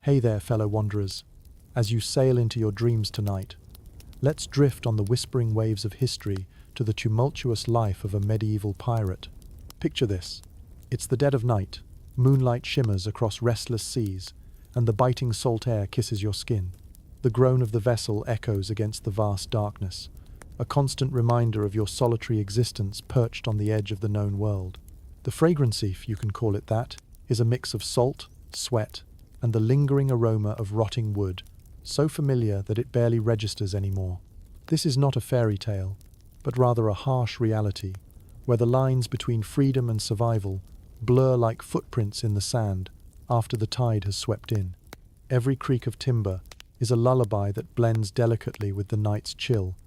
Hey there, fellow wanderers. As you sail into your dreams tonight, let's drift on the whispering waves of history to the tumultuous life of a medieval pirate. Picture this. It's the dead of night, moonlight shimmers across restless seas, and the biting salt air kisses your skin. The groan of the vessel echoes against the vast darkness, a constant reminder of your solitary existence perched on the edge of the known world. The fragrancy, if you can call it that, is a mix of salt, sweat, and the lingering aroma of rotting wood, so familiar that it barely registers anymore. This is not a fairy tale, but rather a harsh reality, where the lines between freedom and survival blur like footprints in the sand after the tide has swept in. Every creak of timber is a lullaby that blends delicately with the night's chill,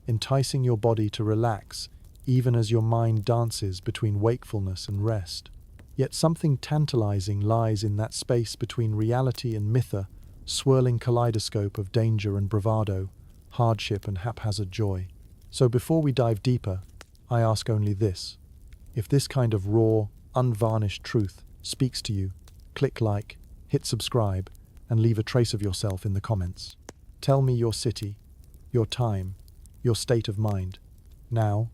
enticing your body to relax even as your mind dances between wakefulness and rest. Yet something tantalizing lies in that space between reality and myth, a swirling kaleidoscope of danger and bravado, hardship and haphazard joy. So before we dive deeper, I ask only this. If this kind of raw, unvarnished truth speaks to you, click like, hit subscribe, and leave a trace of yourself in the comments. Tell me your city, your time, your state of mind. Now,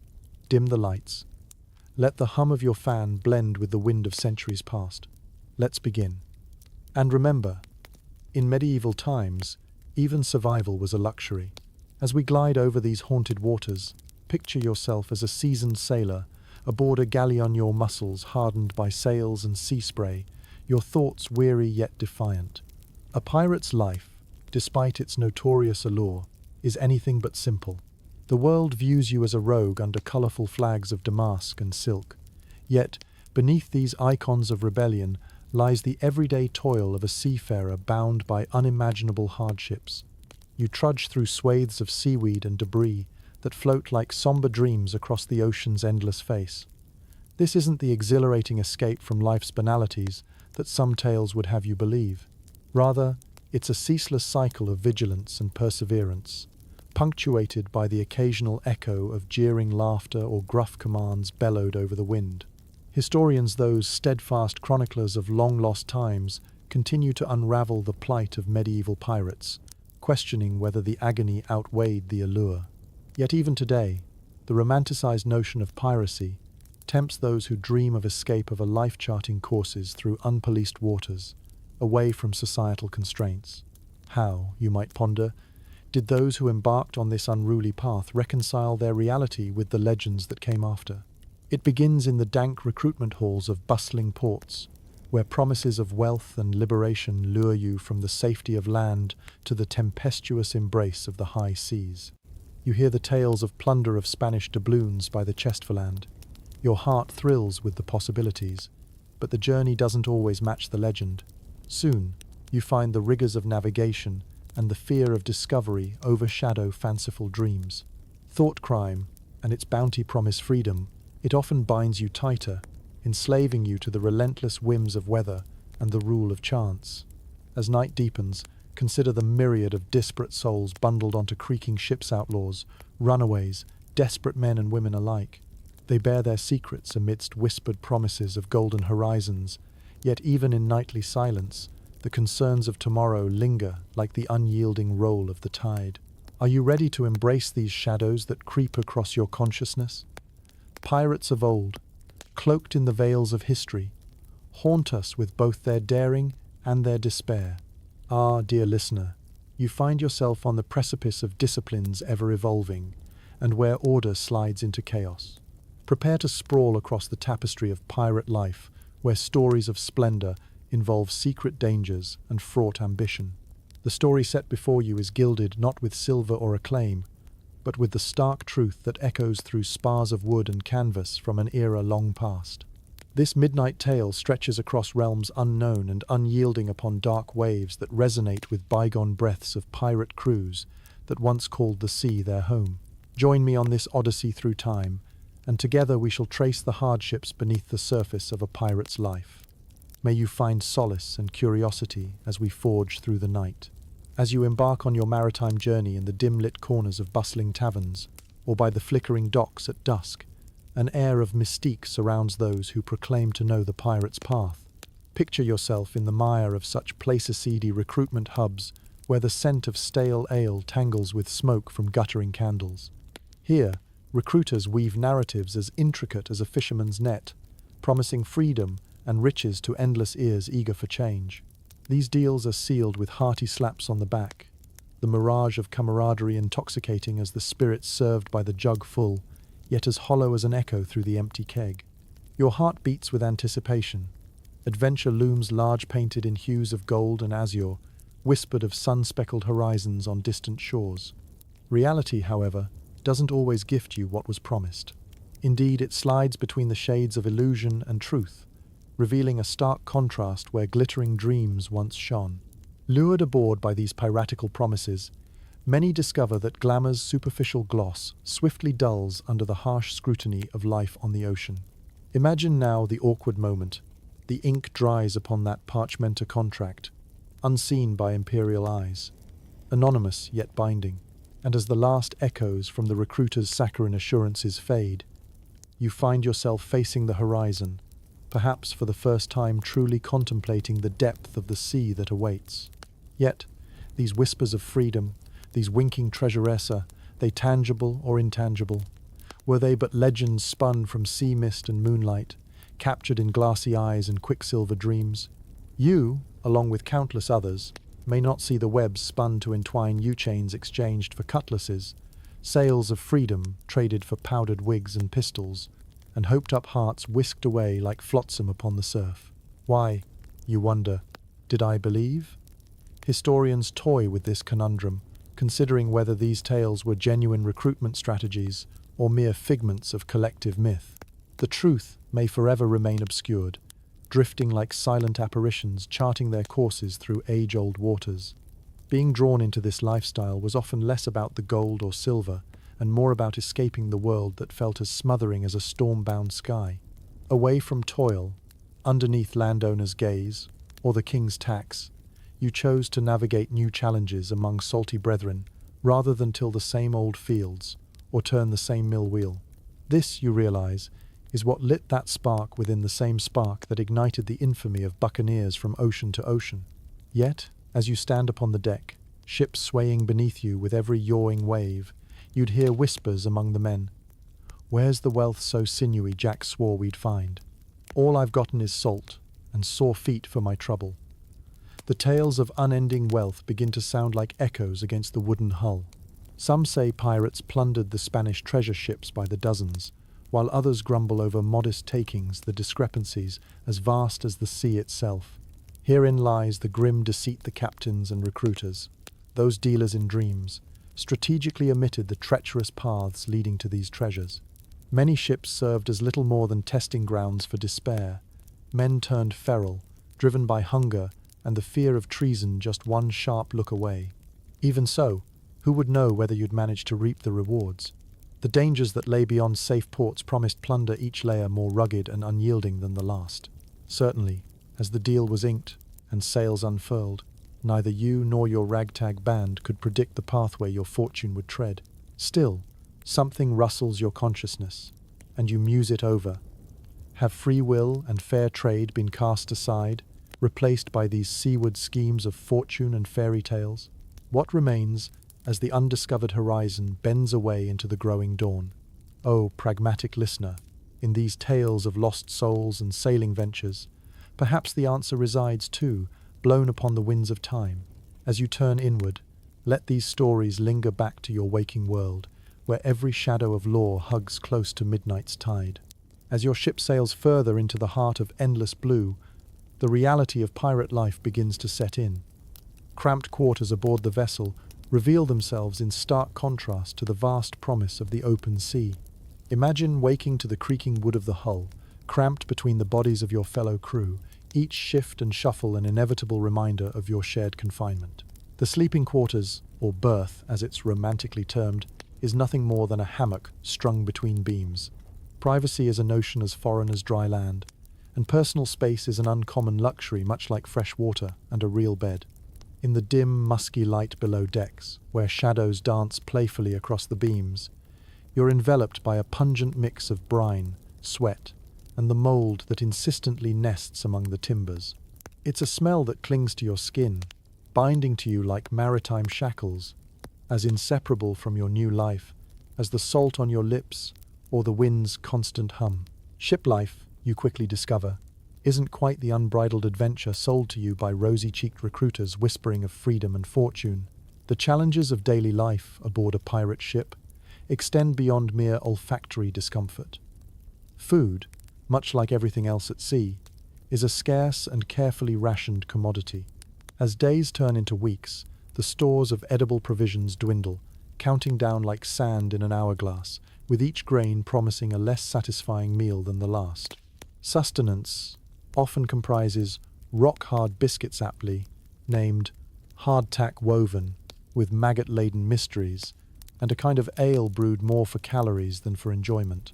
dim the lights. Let the hum of your fan blend with the wind of centuries past. Let's begin. And remember, in medieval times, even survival was a luxury. As we glide over these haunted waters, picture yourself as a seasoned sailor aboard a galleon, your muscles hardened by sails and sea spray, your thoughts weary yet defiant. A pirate's life, despite its notorious allure, is anything but simple. The world views you as a rogue under colorful flags of damask and silk. Yet, beneath these icons of rebellion lies the everyday toil of a seafarer bound by unimaginable hardships. You trudge through swathes of seaweed and debris that float like somber dreams across the ocean's endless face. This isn't the exhilarating escape from life's banalities that some tales would have you believe. Rather, it's a ceaseless cycle of vigilance and perseverance, punctuated by the occasional echo of jeering laughter or gruff commands bellowed over the wind. Historians, those steadfast chroniclers of long-lost times, continue to unravel the plight of medieval pirates, questioning whether the agony outweighed the allure. Yet even today, the romanticized notion of piracy tempts those who dream of escape of a life-charting courses through unpoliced waters, away from societal constraints. How, you might ponder, did those who embarked on this unruly path reconcile their reality with the legends that came after? It begins in the dank recruitment halls of bustling ports, where promises of wealth and liberation lure you from the safety of land to the tempestuous embrace of the high seas. You hear the tales of plunder of Spanish doubloons by the chestfulland. Your heart thrills with the possibilities, but the journey doesn't always match the legend. Soon, you find the rigors of navigation and the fear of discovery overshadow fanciful dreams. Thought crime and its bounty promise freedom, it often binds you tighter, enslaving you to the relentless whims of weather and the rule of chance. As night deepens, consider the myriad of disparate souls bundled onto creaking ships, outlaws, runaways, desperate men and women alike. They bear their secrets amidst whispered promises of golden horizons, yet even in nightly silence, the concerns of tomorrow linger like the unyielding roll of the tide. Are you ready to embrace these shadows that creep across your consciousness? Pirates of old, cloaked in the veils of history, haunt us with both their daring and their despair. Ah, dear listener, you find yourself on the precipice of disciplines ever evolving, and where order slides into chaos. Prepare to sprawl across the tapestry of pirate life, where stories of splendor involve secret dangers and fraught ambition. The story set before you is gilded not with silver or acclaim, but with the stark truth that echoes through spars of wood and canvas from an era long past. This midnight tale stretches across realms unknown and unyielding upon dark waves that resonate with bygone breaths of pirate crews that once called the sea their home. Join me on this odyssey through time, and together we shall trace the hardships beneath the surface of a pirate's life. May you find solace and curiosity as we forge through the night. As you embark on your maritime journey in the dim-lit corners of bustling taverns, or by the flickering docks at dusk, an air of mystique surrounds those who proclaim to know the pirate's path. Picture yourself in the mire of such placer-seedy recruitment hubs where the scent of stale ale tangles with smoke from guttering candles. Here, recruiters weave narratives as intricate as a fisherman's net, promising freedom and riches to endless ears eager for change. These deals are sealed with hearty slaps on the back, the mirage of camaraderie intoxicating as the spirits served by the jug full, yet as hollow as an echo through the empty keg. Your heart beats with anticipation. Adventure looms large, painted in hues of gold and azure, whispered of sun-speckled horizons on distant shores. Reality, however, doesn't always gift you what was promised. Indeed, it slides between the shades of illusion and truth, revealing a stark contrast where glittering dreams once shone. Lured aboard by these piratical promises, many discover that glamour's superficial gloss swiftly dulls under the harsh scrutiny of life on the ocean. Imagine now the awkward moment. The ink dries upon that parchmenta contract, unseen by imperial eyes, anonymous yet binding, and as the last echoes from the recruiter's saccharine assurances fade, you find yourself facing the horizon, perhaps for the first time truly contemplating the depth of the sea that awaits. Yet, these whispers of freedom, these winking treasures, are they tangible or intangible? Were they but legends spun from sea mist and moonlight, captured in glassy eyes and quicksilver dreams? You, along with countless others, may not see the webs spun to entwine yew-chains exchanged for cutlasses, sails of freedom traded for powdered wigs and pistols, and hoped-up hearts whisked away like flotsam upon the surf. Why, you wonder, did I believe? Historians toy with this conundrum, considering whether these tales were genuine recruitment strategies or mere figments of collective myth. The truth may forever remain obscured, drifting like silent apparitions charting their courses through age-old waters. Being drawn into this lifestyle was often less about the gold or silver and more about escaping the world that felt as smothering as a storm-bound sky. Away from toil, underneath landowners' gaze, or the king's tax, you chose to navigate new challenges among salty brethren rather than till the same old fields or turn the same mill wheel. This, you realize, is what lit that spark within the same spark that ignited the infamy of buccaneers from ocean to ocean. Yet, as you stand upon the deck, ships swaying beneath you with every yawing wave, you'd hear whispers among the men. "Where's the wealth so sinewy Jack swore we'd find? All I've gotten is salt, and sore feet for my trouble." The tales of unending wealth begin to sound like echoes against the wooden hull. Some say pirates plundered the Spanish treasure ships by the dozens, while others grumble over modest takings, the discrepancies as vast as the sea itself. Herein lies the grim deceit the captains and recruiters, those dealers in dreams, strategically omitted the treacherous paths leading to these treasures. Many ships served as little more than testing grounds for despair. Men turned feral, driven by hunger and the fear of treason just one sharp look away. Even so, who would know whether you'd manage to reap the rewards? The dangers that lay beyond safe ports promised plunder each layer more rugged and unyielding than the last. Certainly, as the deal was inked and sails unfurled, neither you nor your ragtag band could predict the pathway your fortune would tread. Still, something rustles your consciousness, and you muse it over. Have free will and fair trade been cast aside, replaced by these seaward schemes of fortune and fairy tales? What remains as the undiscovered horizon bends away into the growing dawn? Oh, pragmatic listener, in these tales of lost souls and sailing ventures, perhaps the answer resides too, blown upon the winds of time. As you turn inward, let these stories linger back to your waking world, where every shadow of lore hugs close to midnight's tide. As your ship sails further into the heart of endless blue, the reality of pirate life begins to set in. Cramped quarters aboard the vessel reveal themselves in stark contrast to the vast promise of the open sea. Imagine waking to the creaking wood of the hull, cramped between the bodies of your fellow crew, each shift and shuffle an inevitable reminder of your shared confinement. The sleeping quarters, or berth as it's romantically termed, is nothing more than a hammock strung between beams. Privacy is a notion as foreign as dry land, and personal space is an uncommon luxury much like fresh water and a real bed. In the dim, musky light below decks, where shadows dance playfully across the beams, you're enveloped by a pungent mix of brine, sweat, and the mold that insistently nests among the timbers. It's a smell that clings to your skin, binding to you like maritime shackles, as inseparable from your new life as the salt on your lips or the wind's constant hum. Ship life, you quickly discover, isn't quite the unbridled adventure sold to you by rosy-cheeked recruiters whispering of freedom and fortune. The challenges of daily life aboard a pirate ship extend beyond mere olfactory discomfort. Food, much like everything else at sea, is a scarce and carefully rationed commodity. As days turn into weeks, the stores of edible provisions dwindle, counting down like sand in an hourglass, with each grain promising a less satisfying meal than the last. Sustenance often comprises rock-hard biscuits aptly named hardtack woven with maggot-laden mysteries, and a kind of ale brewed more for calories than for enjoyment.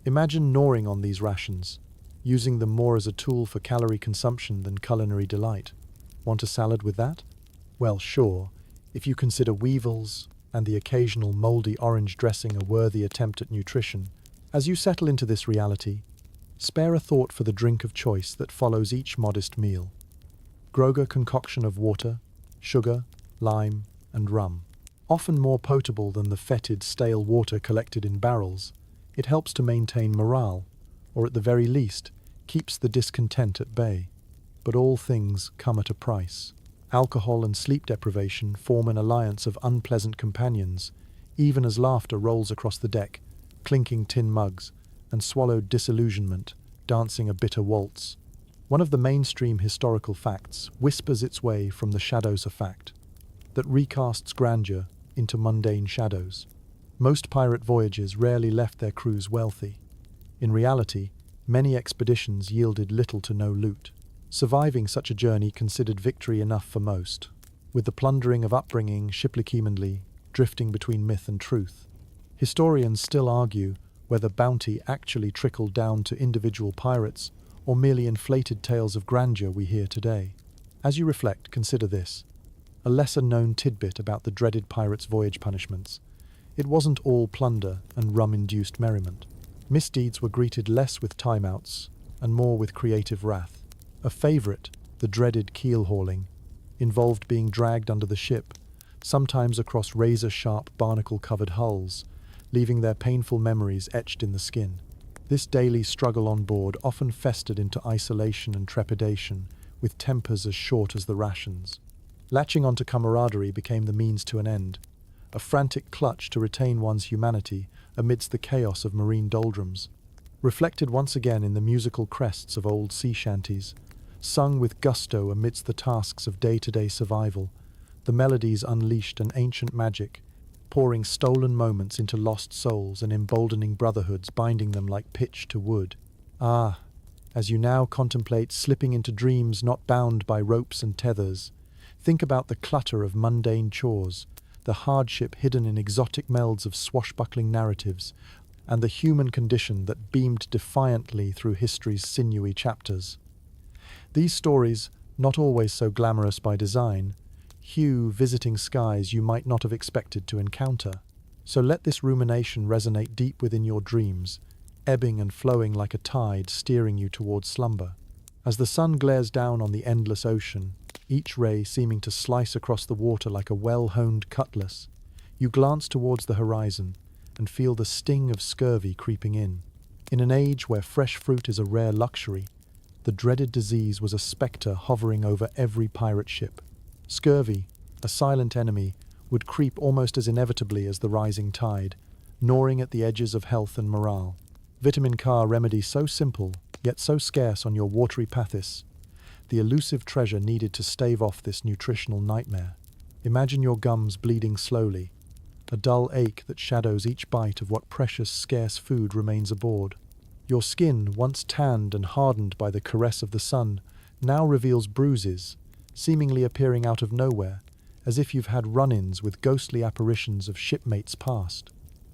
Imagine gnawing on these rations, using them more as a tool for calorie consumption than culinary delight. Want a salad with that? Well, sure, if you consider weevils and the occasional moldy orange dressing a worthy attempt at nutrition. As you settle into this reality, spare a thought for the drink of choice that follows each modest meal. Groger concoction of water, sugar, lime, and rum. Often more potable than the fetid, stale water collected in barrels, it helps to maintain morale, or at the very least, keeps the discontent at bay. But all things come at a price. Alcohol and sleep deprivation form an alliance of unpleasant companions, even as laughter rolls across the deck, clinking tin mugs, and swallowed disillusionment, dancing a bitter waltz. One of the mainstream historical facts whispers its way from the shadows of fact, that recasts grandeur into mundane shadows. Most pirate voyages rarely left their crews wealthy. In reality, many expeditions yielded little to no loot. Surviving such a journey considered victory enough for most, with the plundering of upbringing shiply drifting between myth and truth. Historians still argue whether bounty actually trickled down to individual pirates or merely inflated tales of grandeur we hear today. As you reflect, consider this, a lesser-known tidbit about the dreaded pirates' voyage punishments. It wasn't all plunder and rum-induced merriment. Misdeeds were greeted less with timeouts and more with creative wrath. A favourite, the dreaded keel hauling, involved being dragged under the ship, sometimes across razor-sharp barnacle-covered hulls, leaving their painful memories etched in the skin. This daily struggle on board often festered into isolation and trepidation, with tempers as short as the rations. Latching onto camaraderie became the means to an end, a frantic clutch to retain one's humanity amidst the chaos of marine doldrums. Reflected once again in the musical crests of old sea shanties, sung with gusto amidst the tasks of day-to-day survival, the melodies unleashed an ancient magic, pouring stolen moments into lost souls and emboldening brotherhoods binding them like pitch to wood. Ah, as you now contemplate slipping into dreams not bound by ropes and tethers, think about the clutter of mundane chores, the hardship hidden in exotic melds of swashbuckling narratives, and the human condition that beamed defiantly through history's sinewy chapters. These stories, not always so glamorous by design, hew visiting skies you might not have expected to encounter. So let this rumination resonate deep within your dreams, ebbing and flowing like a tide steering you towards slumber. As the sun glares down on the endless ocean, each ray seeming to slice across the water like a well-honed cutlass, you glance towards the horizon and feel the sting of scurvy creeping in. In an age where fresh fruit is a rare luxury, the dreaded disease was a spectre hovering over every pirate ship. Scurvy, a silent enemy, would creep almost as inevitably as the rising tide, gnawing at the edges of health and morale. Vitamin K remedy so simple, yet so scarce on your watery pathis, the elusive treasure needed to stave off this nutritional nightmare. Imagine your gums bleeding slowly, a dull ache that shadows each bite of what precious, scarce food remains aboard. Your skin, once tanned and hardened by the caress of the sun, now reveals bruises, seemingly appearing out of nowhere, as if you've had run-ins with ghostly apparitions of shipmates past.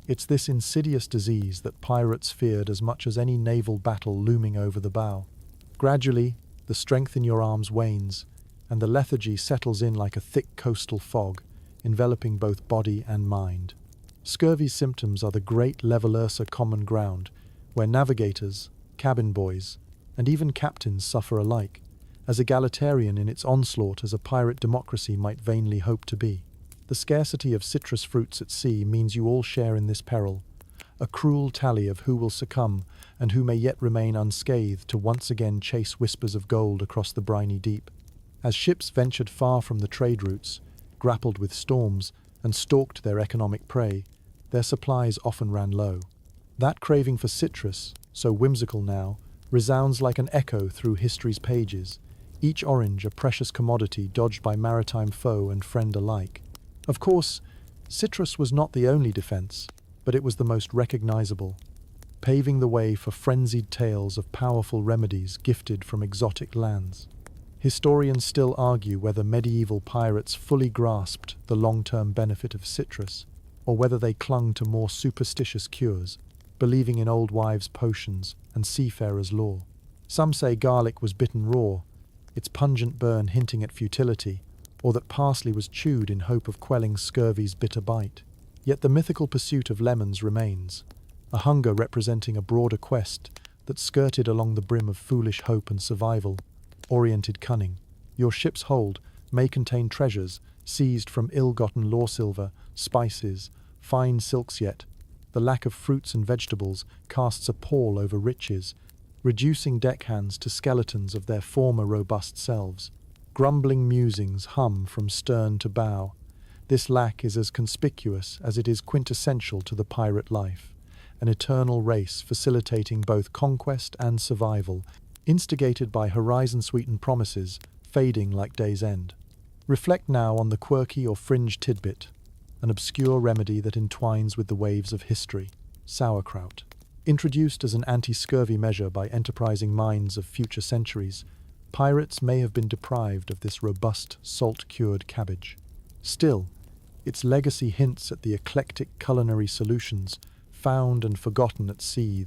It's this insidious disease that pirates feared as much as any naval battle looming over the bow. Gradually, the strength in your arms wanes, and the lethargy settles in like a thick coastal fog, enveloping both body and mind. Scurvy's symptoms are the great level Ursa common ground, where navigators, cabin boys, and even captains suffer alike, as egalitarian in its onslaught as a pirate democracy might vainly hope to be. The scarcity of citrus fruits at sea means you all share in this peril, a cruel tally of who will succumb and who may yet remain unscathed to once again chase whispers of gold across the briny deep. As ships ventured far from the trade routes, grappled with storms, and stalked their economic prey, their supplies often ran low. That craving for citrus, so whimsical now, resounds like an echo through history's pages, each orange a precious commodity dodged by maritime foe and friend alike. Of course, citrus was not the only defense, but it was the most recognizable, paving the way for frenzied tales of powerful remedies gifted from exotic lands. Historians still argue whether medieval pirates fully grasped the long-term benefit of citrus, or whether they clung to more superstitious cures, believing in old wives' potions and seafarers' lore. Some say garlic was bitten raw, its pungent burn hinting at futility, or that parsley was chewed in hope of quelling scurvy's bitter bite. Yet the mythical pursuit of lemons remains, a hunger representing a broader quest that skirted along the brim of foolish hope and survival-oriented cunning. Your ship's hold may contain treasures seized from ill-gotten law silver, spices, fine silks, yet the lack of fruits and vegetables casts a pall over riches, reducing deckhands to skeletons of their former robust selves. Grumbling musings hum from stern to bow. This lack is as conspicuous as it is quintessential to the pirate life, an eternal race facilitating both conquest and survival, instigated by horizon-sweetened promises, fading like day's end. Reflect now on the quirky or fringe tidbit, an obscure remedy that entwines with the waves of history: sauerkraut. Introduced as an anti-scurvy measure by enterprising minds of future centuries, pirates may have been deprived of this robust, salt-cured cabbage. Still, its legacy hints at the eclectic culinary solutions found and forgotten at sea,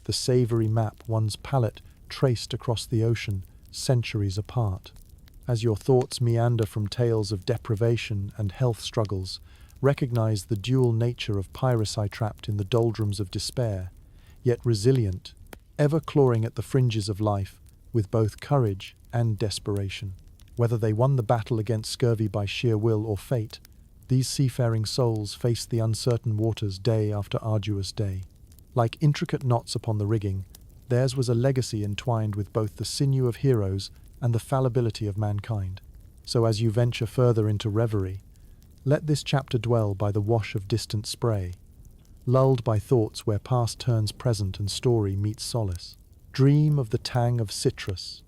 the savory map one's palate traced across the ocean centuries apart. As your thoughts meander from tales of deprivation and health struggles, recognize the dual nature of piracy trapped in the doldrums of despair, yet resilient, ever clawing at the fringes of life with both courage and desperation. Whether they won the battle against scurvy by sheer will or fate, these seafaring souls faced the uncertain waters day after arduous day. Like intricate knots upon the rigging, theirs was a legacy entwined with both the sinew of heroes and the fallibility of mankind. So as you venture further into reverie, let this chapter dwell by the wash of distant spray, lulled by thoughts where past turns present and story meets solace. Dream of the tang of citrus,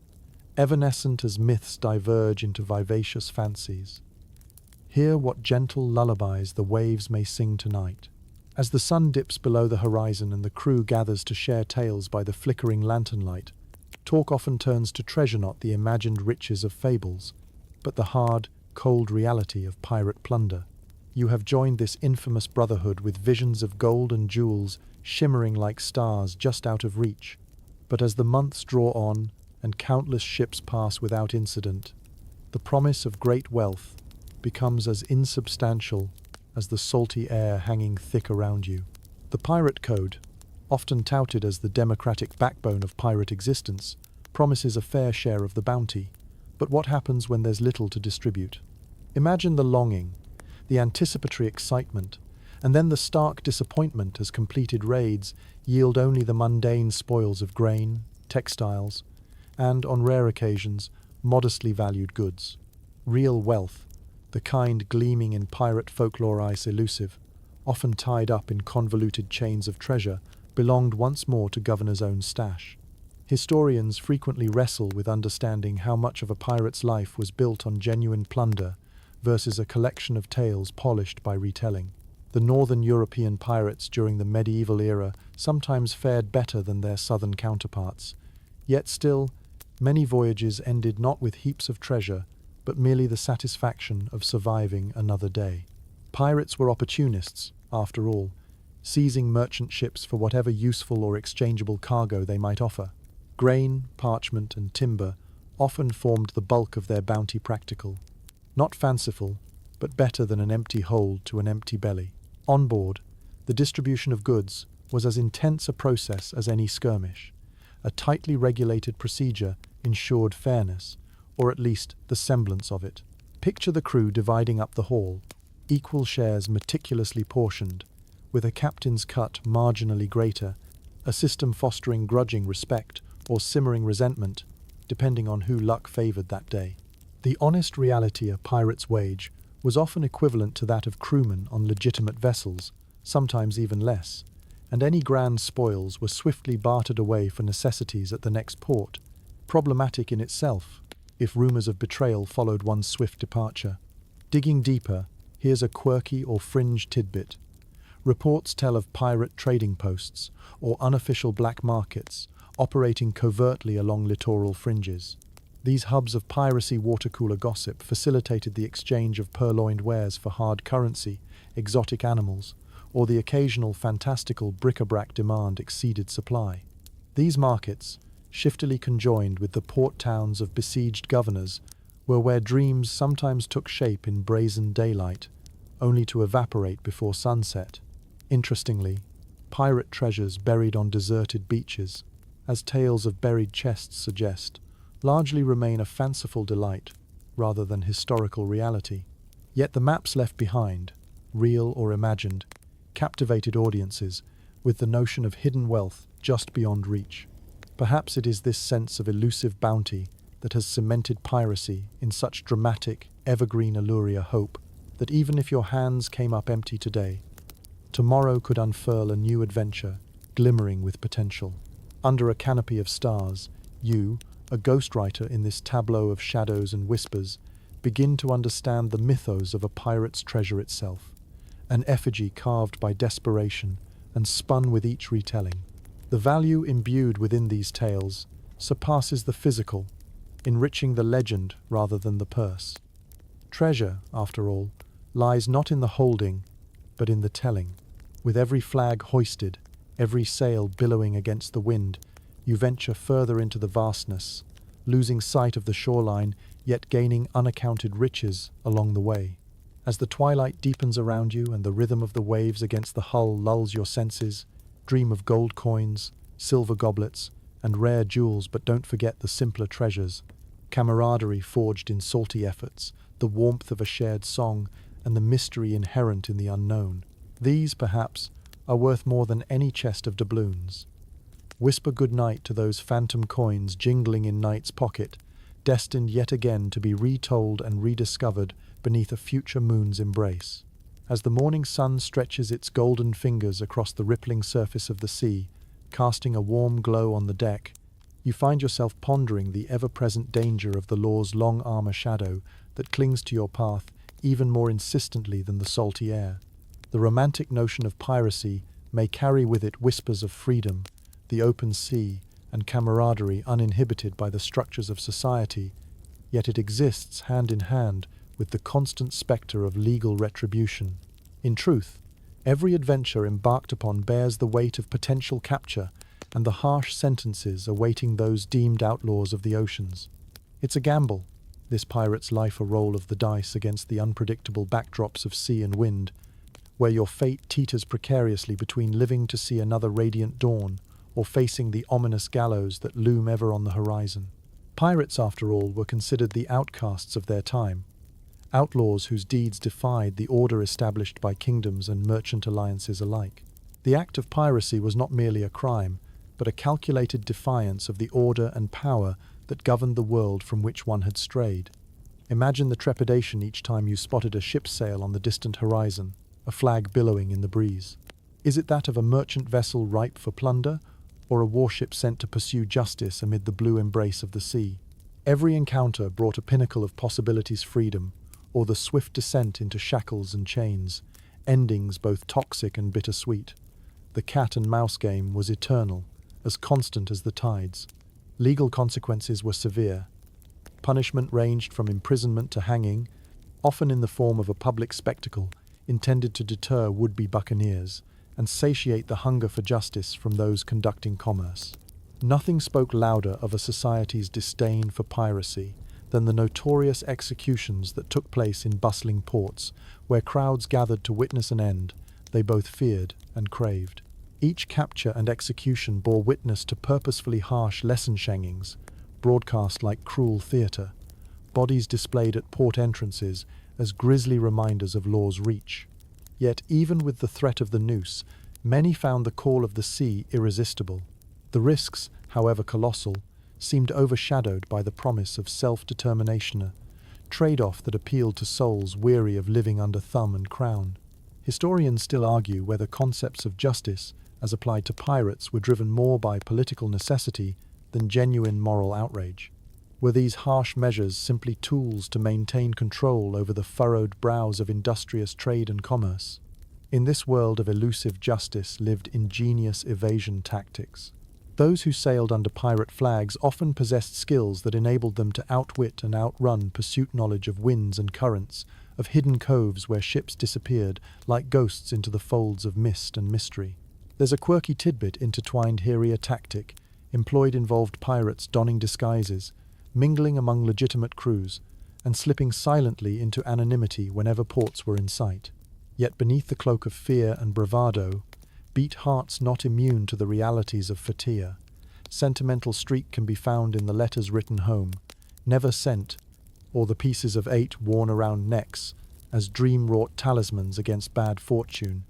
evanescent as myths diverge into vivacious fancies. Hear what gentle lullabies the waves may sing tonight. As the sun dips below the horizon and the crew gathers to share tales by the flickering lantern light, talk often turns to treasure not the imagined riches of fables, but the hard, cold reality of pirate plunder. You have joined this infamous brotherhood with visions of gold and jewels shimmering like stars just out of reach. But as the months draw on and countless ships pass without incident, the promise of great wealth becomes as insubstantial as the salty air hanging thick around you. The pirate code, often touted as the democratic backbone of pirate existence, promises a fair share of the bounty. But what happens when there's little to distribute? Imagine the longing, the anticipatory excitement, and then the stark disappointment as completed raids yield only the mundane spoils of grain, textiles, and, on rare occasions, modestly valued goods. Real wealth, the kind gleaming in pirate folklore is elusive, often tied up in convoluted chains of treasure, belonged once more to Governor's own stash. Historians frequently wrestle with understanding how much of a pirate's life was built on genuine plunder versus a collection of tales polished by retelling. The northern European pirates during the medieval era sometimes fared better than their southern counterparts. Yet still, many voyages ended not with heaps of treasure, but merely the satisfaction of surviving another day. Pirates were opportunists, after all, seizing merchant ships for whatever useful or exchangeable cargo they might offer. Grain, parchment, and timber often formed the bulk of their bounty practical. Not fanciful, but better than an empty hold to an empty belly. On board, the distribution of goods was as intense a process as any skirmish. A tightly regulated procedure ensured fairness, or at least the semblance of it. Picture the crew dividing up the haul, equal shares meticulously portioned, with a captain's cut marginally greater, a system fostering grudging respect or simmering resentment, depending on who luck favored that day. The honest reality a pirate's wage was often equivalent to that of crewmen on legitimate vessels, sometimes even less, and any grand spoils were swiftly bartered away for necessities at the next port, problematic in itself, if rumors of betrayal followed one's swift departure. Digging deeper, here's a quirky or fringe tidbit. Reports tell of pirate trading posts, or unofficial black markets, operating covertly along littoral fringes. These hubs of piracy watercooler gossip facilitated the exchange of purloined wares for hard currency, exotic animals, or the occasional fantastical bric-a-brac demand exceeded supply. These markets, shiftily conjoined with the port towns of besieged governors, were where dreams sometimes took shape in brazen daylight, only to evaporate before sunset. Interestingly, pirate treasures buried on deserted beaches, as tales of buried chests suggest, largely remain a fanciful delight rather than historical reality. Yet the maps left behind, real or imagined, captivated audiences with the notion of hidden wealth just beyond reach. Perhaps it is this sense of elusive bounty that has cemented piracy in such dramatic, evergreen allure hope that even if your hands came up empty today, tomorrow could unfurl a new adventure, glimmering with potential. Under a canopy of stars, you, a ghostwriter in this tableau of shadows and whispers, begin to understand the mythos of a pirate's treasure itself, an effigy carved by desperation and spun with each retelling. The value imbued within these tales surpasses the physical, enriching the legend rather than the purse. Treasure, after all, lies not in the holding, but in the telling. With every flag hoisted, every sail billowing against the wind, you venture further into the vastness, losing sight of the shoreline, yet gaining unaccounted riches along the way. As the twilight deepens around you and the rhythm of the waves against the hull lulls your senses, dream of gold coins, silver goblets, and rare jewels, but don't forget the simpler treasures, camaraderie forged in salty efforts, the warmth of a shared song, and the mystery inherent in the unknown. These, perhaps, are worth more than any chest of doubloons. Whisper good night to those phantom coins jingling in night's pocket, destined yet again to be retold and rediscovered beneath a future moon's embrace. As the morning sun stretches its golden fingers across the rippling surface of the sea, casting a warm glow on the deck, you find yourself pondering the ever-present danger of the law's long armor shadow that clings to your path even more insistently than the salty air. The romantic notion of piracy may carry with it whispers of freedom, the open sea, and camaraderie uninhibited by the structures of society, yet it exists hand in hand with the constant spectre of legal retribution. In truth, every adventure embarked upon bears the weight of potential capture and the harsh sentences awaiting those deemed outlaws of the oceans. It's a gamble, this pirate's life a roll of the dice against the unpredictable backdrops of sea and wind, where your fate teeters precariously between living to see another radiant dawn or facing the ominous gallows that loom ever on the horizon. Pirates, after all, were considered the outcasts of their time, outlaws whose deeds defied the order established by kingdoms and merchant alliances alike. The act of piracy was not merely a crime, but a calculated defiance of the order and power that governed the world from which one had strayed. Imagine the trepidation each time you spotted a ship's sail on the distant horizon, a flag billowing in the breeze. Is it that of a merchant vessel ripe for plunder, or a warship sent to pursue justice amid the blue embrace of the sea? Every encounter brought a pinnacle of possibilities: freedom, or the swift descent into shackles and chains, endings both toxic and bittersweet. The cat and mouse game was eternal, as constant as the tides. Legal consequences were severe. Punishment ranged from imprisonment to hanging, often in the form of a public spectacle intended to deter would-be buccaneers and satiate the hunger for justice from those conducting commerce. Nothing spoke louder of a society's disdain for piracy than the notorious executions that took place in bustling ports, where crowds gathered to witness an end they both feared and craved. Each capture and execution bore witness to purposefully harsh lesson shangings, broadcast like cruel theatre, bodies displayed at port entrances as grisly reminders of law's reach. Yet even with the threat of the noose, many found the call of the sea irresistible. The risks, however colossal, seemed overshadowed by the promise of self-determination, a trade-off that appealed to souls weary of living under thumb and crown. Historians still argue whether concepts of justice, as applied to pirates, were driven more by political necessity than genuine moral outrage. Were these harsh measures simply tools to maintain control over the furrowed brows of industrious trade and commerce? In this world of elusive justice lived ingenious evasion tactics. Those who sailed under pirate flags often possessed skills that enabled them to outwit and outrun pursuit knowledge of winds and currents, of hidden coves where ships disappeared like ghosts into the folds of mist and mystery. There's a quirky tidbit intertwined here: a tactic employed involved pirates donning disguises, mingling among legitimate crews, and slipping silently into anonymity whenever ports were in sight. Yet beneath the cloak of fear and bravado beat hearts not immune to the realities of fatigue. Sentimental streak can be found in the letters written home, never sent, or the pieces of 8 worn around necks as dream-wrought talismans against bad fortune.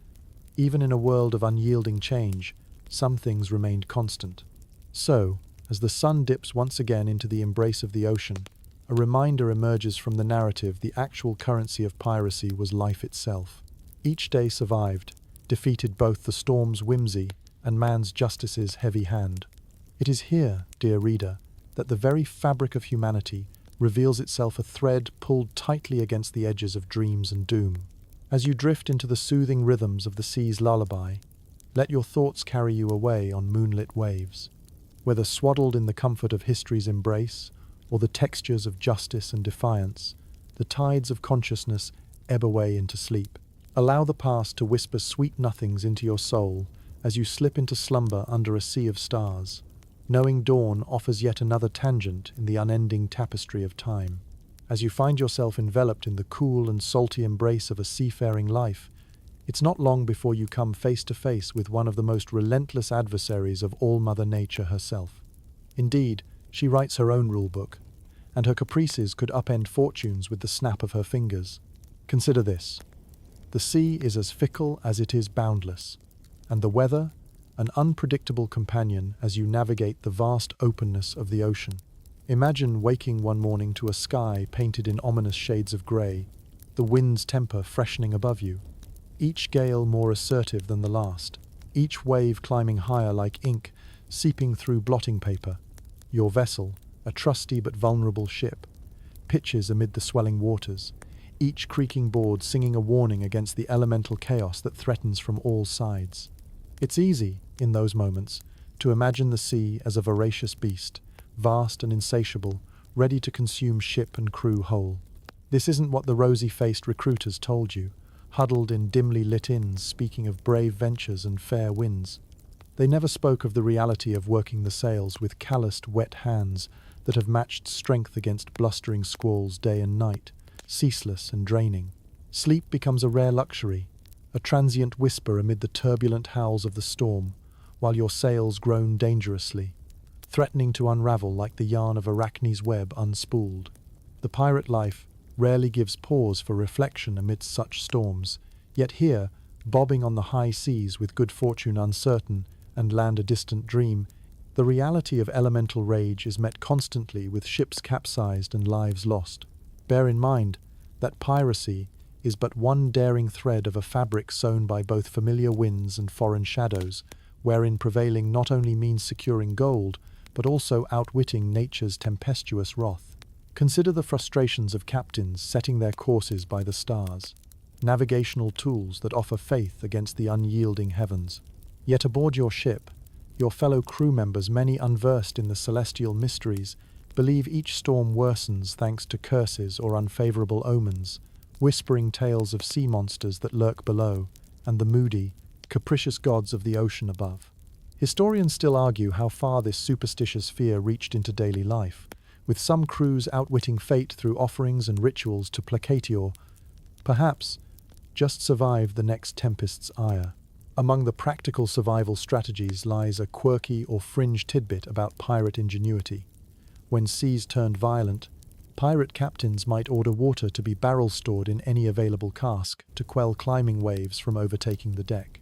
Even in a world of unyielding change, some things remained constant. So, as the sun dips once again into the embrace of the ocean, a reminder emerges from the narrative: the actual currency of piracy was life itself. Each day survived, defeated both the storm's whimsy and man's justice's heavy hand. It is here, dear reader, that the very fabric of humanity reveals itself, a thread pulled tightly against the edges of dreams and doom. As you drift into the soothing rhythms of the sea's lullaby, let your thoughts carry you away on moonlit waves. Whether swaddled in the comfort of history's embrace or the textures of justice and defiance, the tides of consciousness ebb away into sleep. Allow the past to whisper sweet nothings into your soul as you slip into slumber under a sea of stars, knowing dawn offers yet another tangent in the unending tapestry of time. As you find yourself enveloped in the cool and salty embrace of a seafaring life, it's not long before you come face to face with one of the most relentless adversaries of all Mother Nature herself. Indeed, she writes her own rulebook, and her caprices could upend fortunes with the snap of her fingers. Consider this: the sea is as fickle as it is boundless, and the weather an unpredictable companion as you navigate the vast openness of the ocean. Imagine waking one morning to a sky painted in ominous shades of grey, the wind's temper freshening above you, each gale more assertive than the last, each wave climbing higher like ink seeping through blotting paper. Your vessel, a trusty but vulnerable ship, pitches amid the swelling waters, each creaking board singing a warning against the elemental chaos that threatens from all sides. It's easy, in those moments, to imagine the sea as a voracious beast, vast and insatiable, ready to consume ship and crew whole. This isn't what the rosy-faced recruiters told you, huddled in dimly lit inns speaking of brave ventures and fair winds. They never spoke of the reality of working the sails with calloused, wet hands that have matched strength against blustering squalls day and night, ceaseless and draining. Sleep becomes a rare luxury, a transient whisper amid the turbulent howls of the storm, while your sails groan dangerously, threatening to unravel like the yarn of Arachne's web unspooled. The pirate life rarely gives pause for reflection amidst such storms, yet here, bobbing on the high seas with good fortune uncertain and land a distant dream, the reality of elemental rage is met constantly with ships capsized and lives lost. Bear in mind that piracy is but one daring thread of a fabric sewn by both familiar winds and foreign shadows, wherein prevailing not only means securing gold, but also outwitting nature's tempestuous wrath. Consider the frustrations of captains setting their courses by the stars, navigational tools that offer faith against the unyielding heavens. Yet aboard your ship, your fellow crew members, many unversed in the celestial mysteries, believe each storm worsens thanks to curses or unfavorable omens, whispering tales of sea monsters that lurk below, and the moody, capricious gods of the ocean above. Historians still argue how far this superstitious fear reached into daily life, with some crews outwitting fate through offerings and rituals to placate or, perhaps, just survive the next tempest's ire. Among the practical survival strategies lies a quirky or fringe tidbit about pirate ingenuity. When seas turned violent, Pirate captains might order water to be barrel-stored in any available cask to quell climbing waves from overtaking the deck.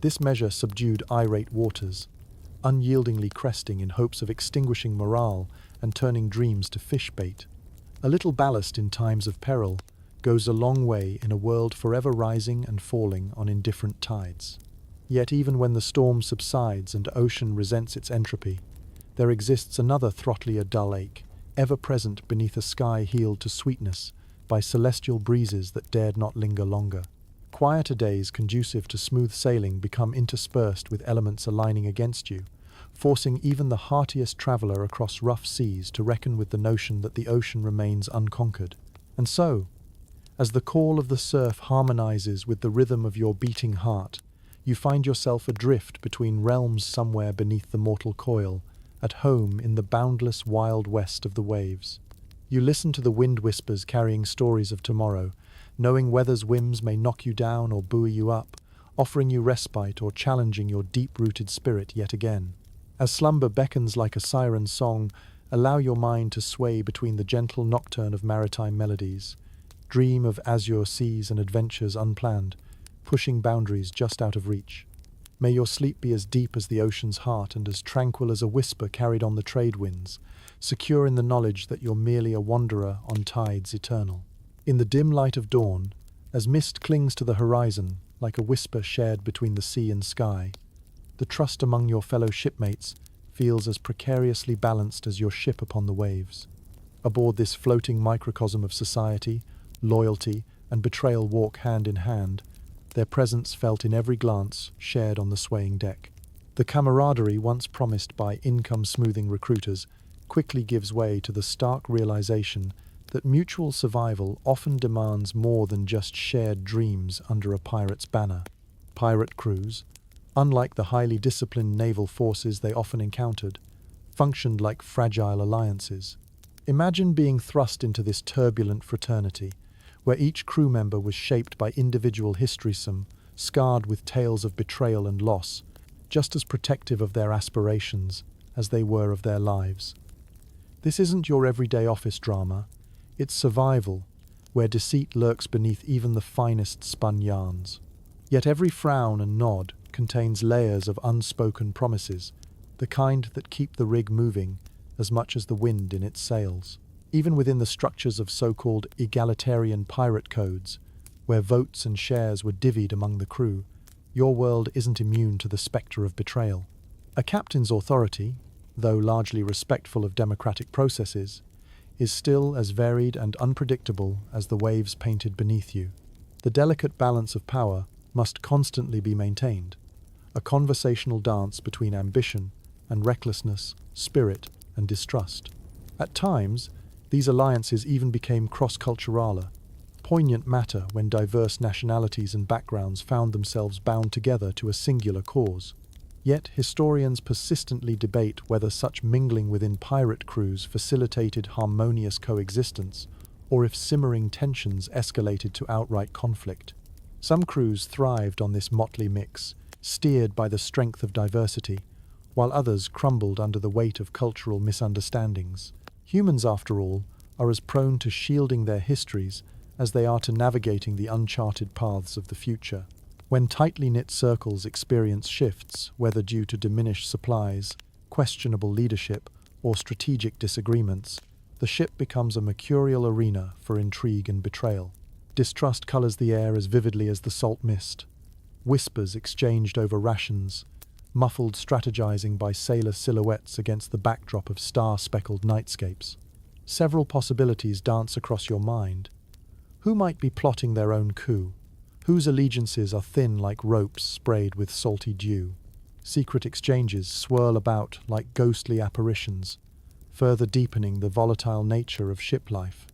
This measure subdued irate waters, unyieldingly cresting in hopes of extinguishing morale and turning dreams to fish bait. A little ballast in times of peril goes a long way in a world forever rising and falling on indifferent tides. Yet even when the storm subsides and ocean resents its entropy, there exists another throttlier dull ache, ever present beneath a sky healed to sweetness by celestial breezes that dared not linger longer. Quieter days conducive to smooth sailing become interspersed with elements aligning against you, forcing even the heartiest traveller across rough seas to reckon with the notion that the ocean remains unconquered. And so, as the call of the surf harmonizes with the rhythm of your beating heart, you find yourself adrift between realms somewhere beneath the mortal coil, at home in the boundless wild west of the waves. You listen to the wind whispers carrying stories of tomorrow, knowing weather's whims may knock you down or buoy you up, offering you respite or challenging your deep-rooted spirit yet again. As slumber beckons like a siren song, allow your mind to sway between the gentle nocturne of maritime melodies. Dream of azure seas and adventures unplanned, pushing boundaries just out of reach. May your sleep be as deep as the ocean's heart and as tranquil as a whisper carried on the trade winds, secure in the knowledge that you're merely a wanderer on tides eternal. In the dim light of dawn, as mist clings to the horizon like a whisper shared between the sea and sky, the trust among your fellow shipmates feels as precariously balanced as your ship upon the waves. Aboard this floating microcosm of society, loyalty and betrayal walk hand in hand, their presence felt in every glance shared on the swaying deck. The camaraderie once promised by income-smoothing recruiters quickly gives way to the stark realization that mutual survival often demands more than just shared dreams under a pirate's banner. Pirate crews, unlike the highly disciplined naval forces they often encountered, functioned like fragile alliances. Imagine being thrust into this turbulent fraternity, where each crew member was shaped by individual histories, scarred with tales of betrayal and loss, just as protective of their aspirations as they were of their lives. This isn't your everyday office drama, it's survival, where deceit lurks beneath even the finest spun yarns. Yet every frown and nod contains layers of unspoken promises, the kind that keep the rig moving as much as the wind in its sails. Even within the structures of so-called egalitarian pirate codes, where votes and shares were divvied among the crew, your world isn't immune to the spectre of betrayal. A captain's authority, though largely respectful of democratic processes, is still as varied and unpredictable as the waves painted beneath you. The delicate balance of power must constantly be maintained, a conversational dance between ambition and recklessness, spirit and distrust. At times, these alliances even became cross-cultural, poignant matter when diverse nationalities and backgrounds found themselves bound together to a singular cause. Yet historians persistently debate whether such mingling within pirate crews facilitated harmonious coexistence, or if simmering tensions escalated to outright conflict. Some crews thrived on this motley mix, steered by the strength of diversity, while others crumbled under the weight of cultural misunderstandings. Humans, after all, are as prone to shielding their histories as they are to navigating the uncharted paths of the future. When tightly knit circles experience shifts, whether due to diminished supplies, questionable leadership, or strategic disagreements, the ship becomes a mercurial arena for intrigue and betrayal. Distrust colors the air as vividly as the salt mist. Whispers exchanged over rations, muffled strategizing by sailor silhouettes against the backdrop of star-speckled nightscapes. Several possibilities dance across your mind. Who might be plotting their own coup? Whose allegiances are thin like ropes sprayed with salty dew? Secret exchanges swirl about like ghostly apparitions, further deepening the volatile nature of ship life.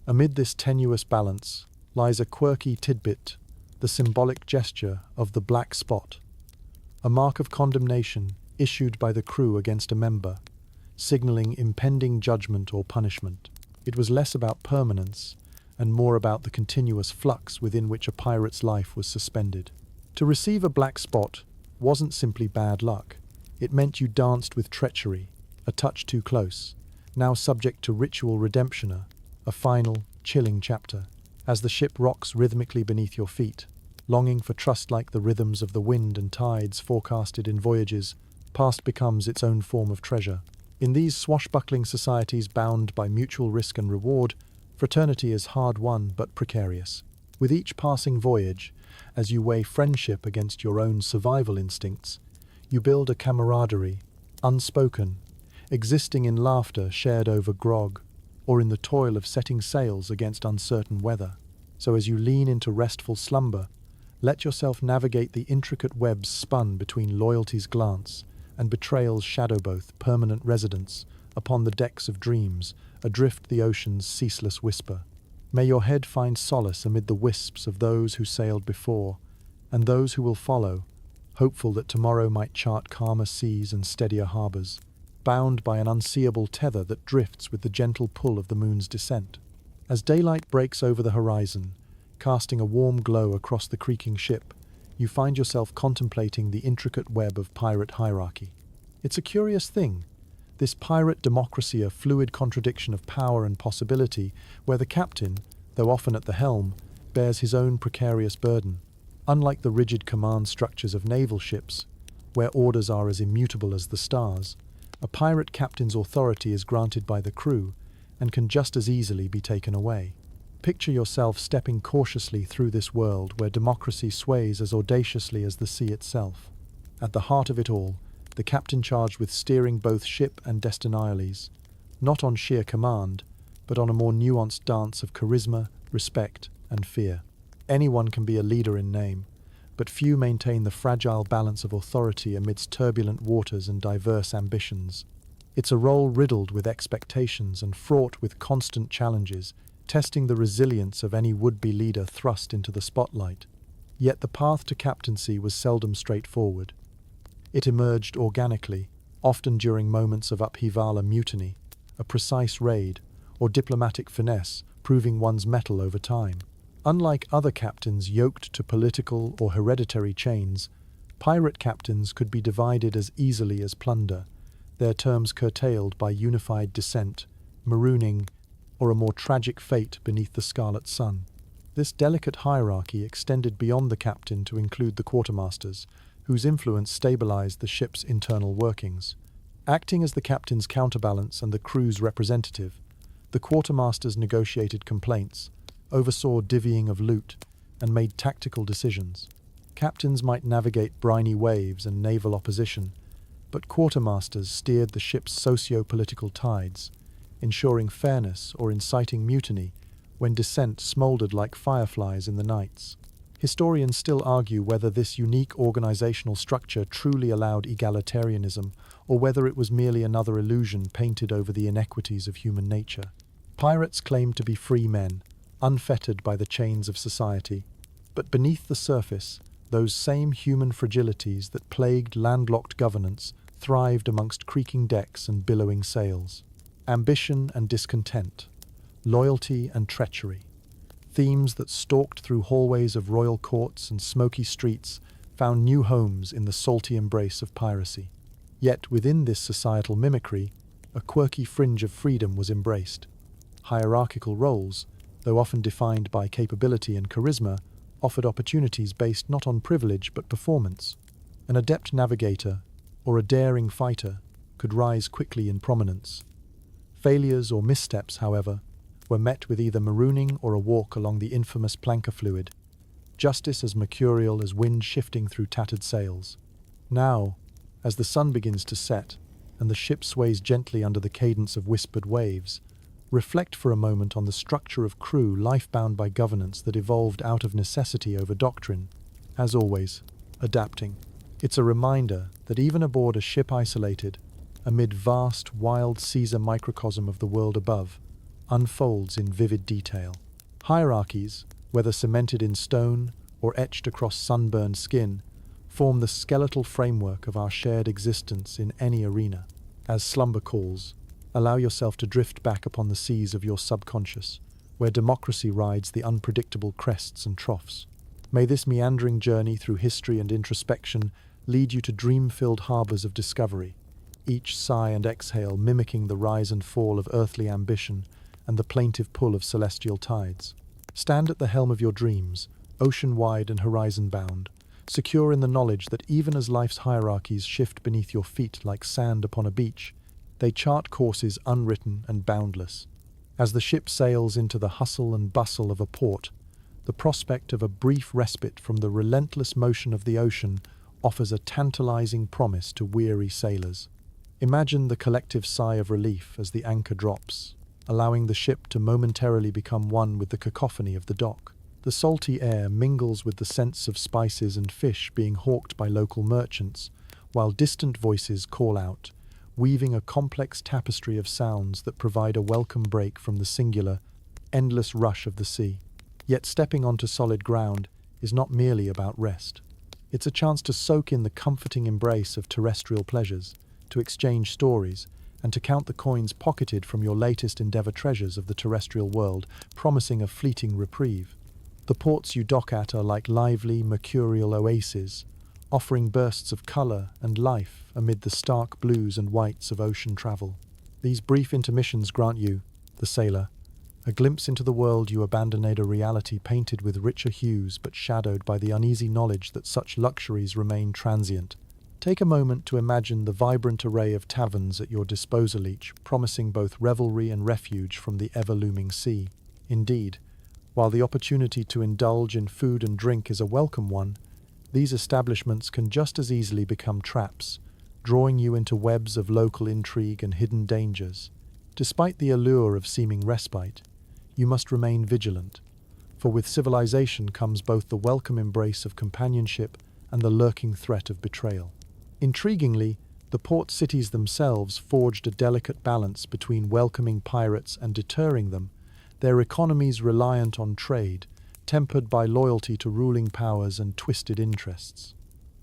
Amid this tenuous balance lies a quirky tidbit, the symbolic gesture of the black spot, a mark of condemnation issued by the crew against a member, signaling impending judgment or punishment. It was less about permanence and more about the continuous flux within which a pirate's life was suspended. To receive a black spot wasn't simply bad luck. It meant you danced with treachery, a touch too close, now subject to ritual redemption, a final, chilling chapter, as the ship rocks rhythmically beneath your feet, longing for trust like the rhythms of the wind and tides forecasted in voyages, past becomes its own form of treasure. In these swashbuckling societies bound by mutual risk and reward, fraternity is hard-won but precarious. With each passing voyage, as you weigh friendship against your own survival instincts, you build a camaraderie, unspoken, existing in laughter shared over grog, or in the toil of setting sails against uncertain weather. So as you lean into restful slumber, let yourself navigate the intricate webs spun between loyalty's glance and betrayal's shadowboth permanent residence upon the decks of dreams, adrift the ocean's ceaseless whisper. May your head find solace amid the wisps of those who sailed before, and those who will follow, hopeful that tomorrow might chart calmer seas and steadier harbours, bound by an unseeable tether that drifts with the gentle pull of the moon's descent. As daylight breaks over the horizon, casting a warm glow across the creaking ship, you find yourself contemplating the intricate web of pirate hierarchy. It's a curious thing, this pirate democracy, a fluid contradiction of power and possibility, where the captain, though often at the helm, bears his own precarious burden. Unlike the rigid command structures of naval ships, where orders are as immutable as the stars, a pirate captain's authority is granted by the crew and can just as easily be taken away. Picture yourself stepping cautiously through this world where democracy sways as audaciously as the sea itself. At the heart of it all, the captain charged with steering both ship and destiniales, not on sheer command, but on a more nuanced dance of charisma, respect, and fear. Anyone can be a leader in name, but few maintain the fragile balance of authority amidst turbulent waters and diverse ambitions. It's a role riddled with expectations and fraught with constant challenges, testing the resilience of any would-be leader thrust into the spotlight. Yet the path to captaincy was seldom straightforward. It emerged organically, often during moments of upheaval or mutiny, a precise raid, or diplomatic finesse, proving one's mettle over time. Unlike other captains yoked to political or hereditary chains, pirate captains could be divided as easily as plunder, their terms curtailed by unified dissent, marooning, or a more tragic fate beneath the scarlet sun. This delicate hierarchy extended beyond the captain to include the quartermasters, whose influence stabilized the ship's internal workings. Acting as the captain's counterbalance and the crew's representative, the quartermasters negotiated complaints, oversaw divvying of loot, and made tactical decisions. Captains might navigate briny waves and naval opposition, but quartermasters steered the ship's socio-political tides, ensuring fairness or inciting mutiny when dissent smouldered like fireflies in the nights. Historians still argue whether this unique organizational structure truly allowed egalitarianism or whether it was merely another illusion painted over the inequities of human nature. Pirates claimed to be free men, unfettered by the chains of society, but beneath the surface, those same human fragilities that plagued landlocked governance thrived amongst creaking decks and billowing sails. Ambition and discontent, loyalty and treachery, themes that stalked through hallways of royal courts and smoky streets found new homes in the salty embrace of piracy. Yet within this societal mimicry, a quirky fringe of freedom was embraced. Hierarchical roles, though often defined by capability and charisma, offered opportunities based not on privilege but performance. An adept navigator, or a daring fighter, could rise quickly in prominence. Failures or missteps, however, were met with either marooning or a walk along the infamous planker fluid, justice as mercurial as wind shifting through tattered sails. Now, as the sun begins to set, and the ship sways gently under the cadence of whispered waves, reflect for a moment on the structure of crew life-bound by governance that evolved out of necessity over doctrine. As always, adapting. It's a reminder that even aboard a ship isolated, amid vast, wild Caesar microcosm of the world above, unfolds in vivid detail. Hierarchies, whether cemented in stone or etched across sunburned skin, form the skeletal framework of our shared existence in any arena. As slumber calls, allow yourself to drift back upon the seas of your subconscious, where democracy rides the unpredictable crests and troughs. May this meandering journey through history and introspection lead you to dream-filled harbours of discovery, each sigh and exhale mimicking the rise and fall of earthly ambition and the plaintive pull of celestial tides. Stand at the helm of your dreams, ocean-wide and horizon-bound, secure in the knowledge that even as life's hierarchies shift beneath your feet like sand upon a beach, they chart courses unwritten and boundless. As the ship sails into the hustle and bustle of a port, the prospect of a brief respite from the relentless motion of the ocean offers a tantalizing promise to weary sailors. Imagine the collective sigh of relief as the anchor drops, allowing the ship to momentarily become one with the cacophony of the dock. The salty air mingles with the scents of spices and fish being hawked by local merchants, while distant voices call out, weaving a complex tapestry of sounds that provide a welcome break from the singular, endless rush of the sea. Yet stepping onto solid ground is not merely about rest. It's a chance to soak in the comforting embrace of terrestrial pleasures, to exchange stories, and to count the coins pocketed from your latest endeavor treasures of the terrestrial world, promising a fleeting reprieve. The ports you dock at are like lively, mercurial oases, offering bursts of color and life amid the stark blues and whites of ocean travel. These brief intermissions grant you, the sailor, a glimpse into the world you abandoned, a reality painted with richer hues but shadowed by the uneasy knowledge that such luxuries remain transient. Take a moment to imagine the vibrant array of taverns at your disposal, each promising both revelry and refuge from the ever-looming sea. Indeed, while the opportunity to indulge in food and drink is a welcome one, these establishments can just as easily become traps, drawing you into webs of local intrigue and hidden dangers. Despite the allure of seeming respite, you must remain vigilant, for with civilization comes both the welcome embrace of companionship and the lurking threat of betrayal. Intriguingly, the port cities themselves forged a delicate balance between welcoming pirates and deterring them, their economies reliant on trade, tempered by loyalty to ruling powers and twisted interests.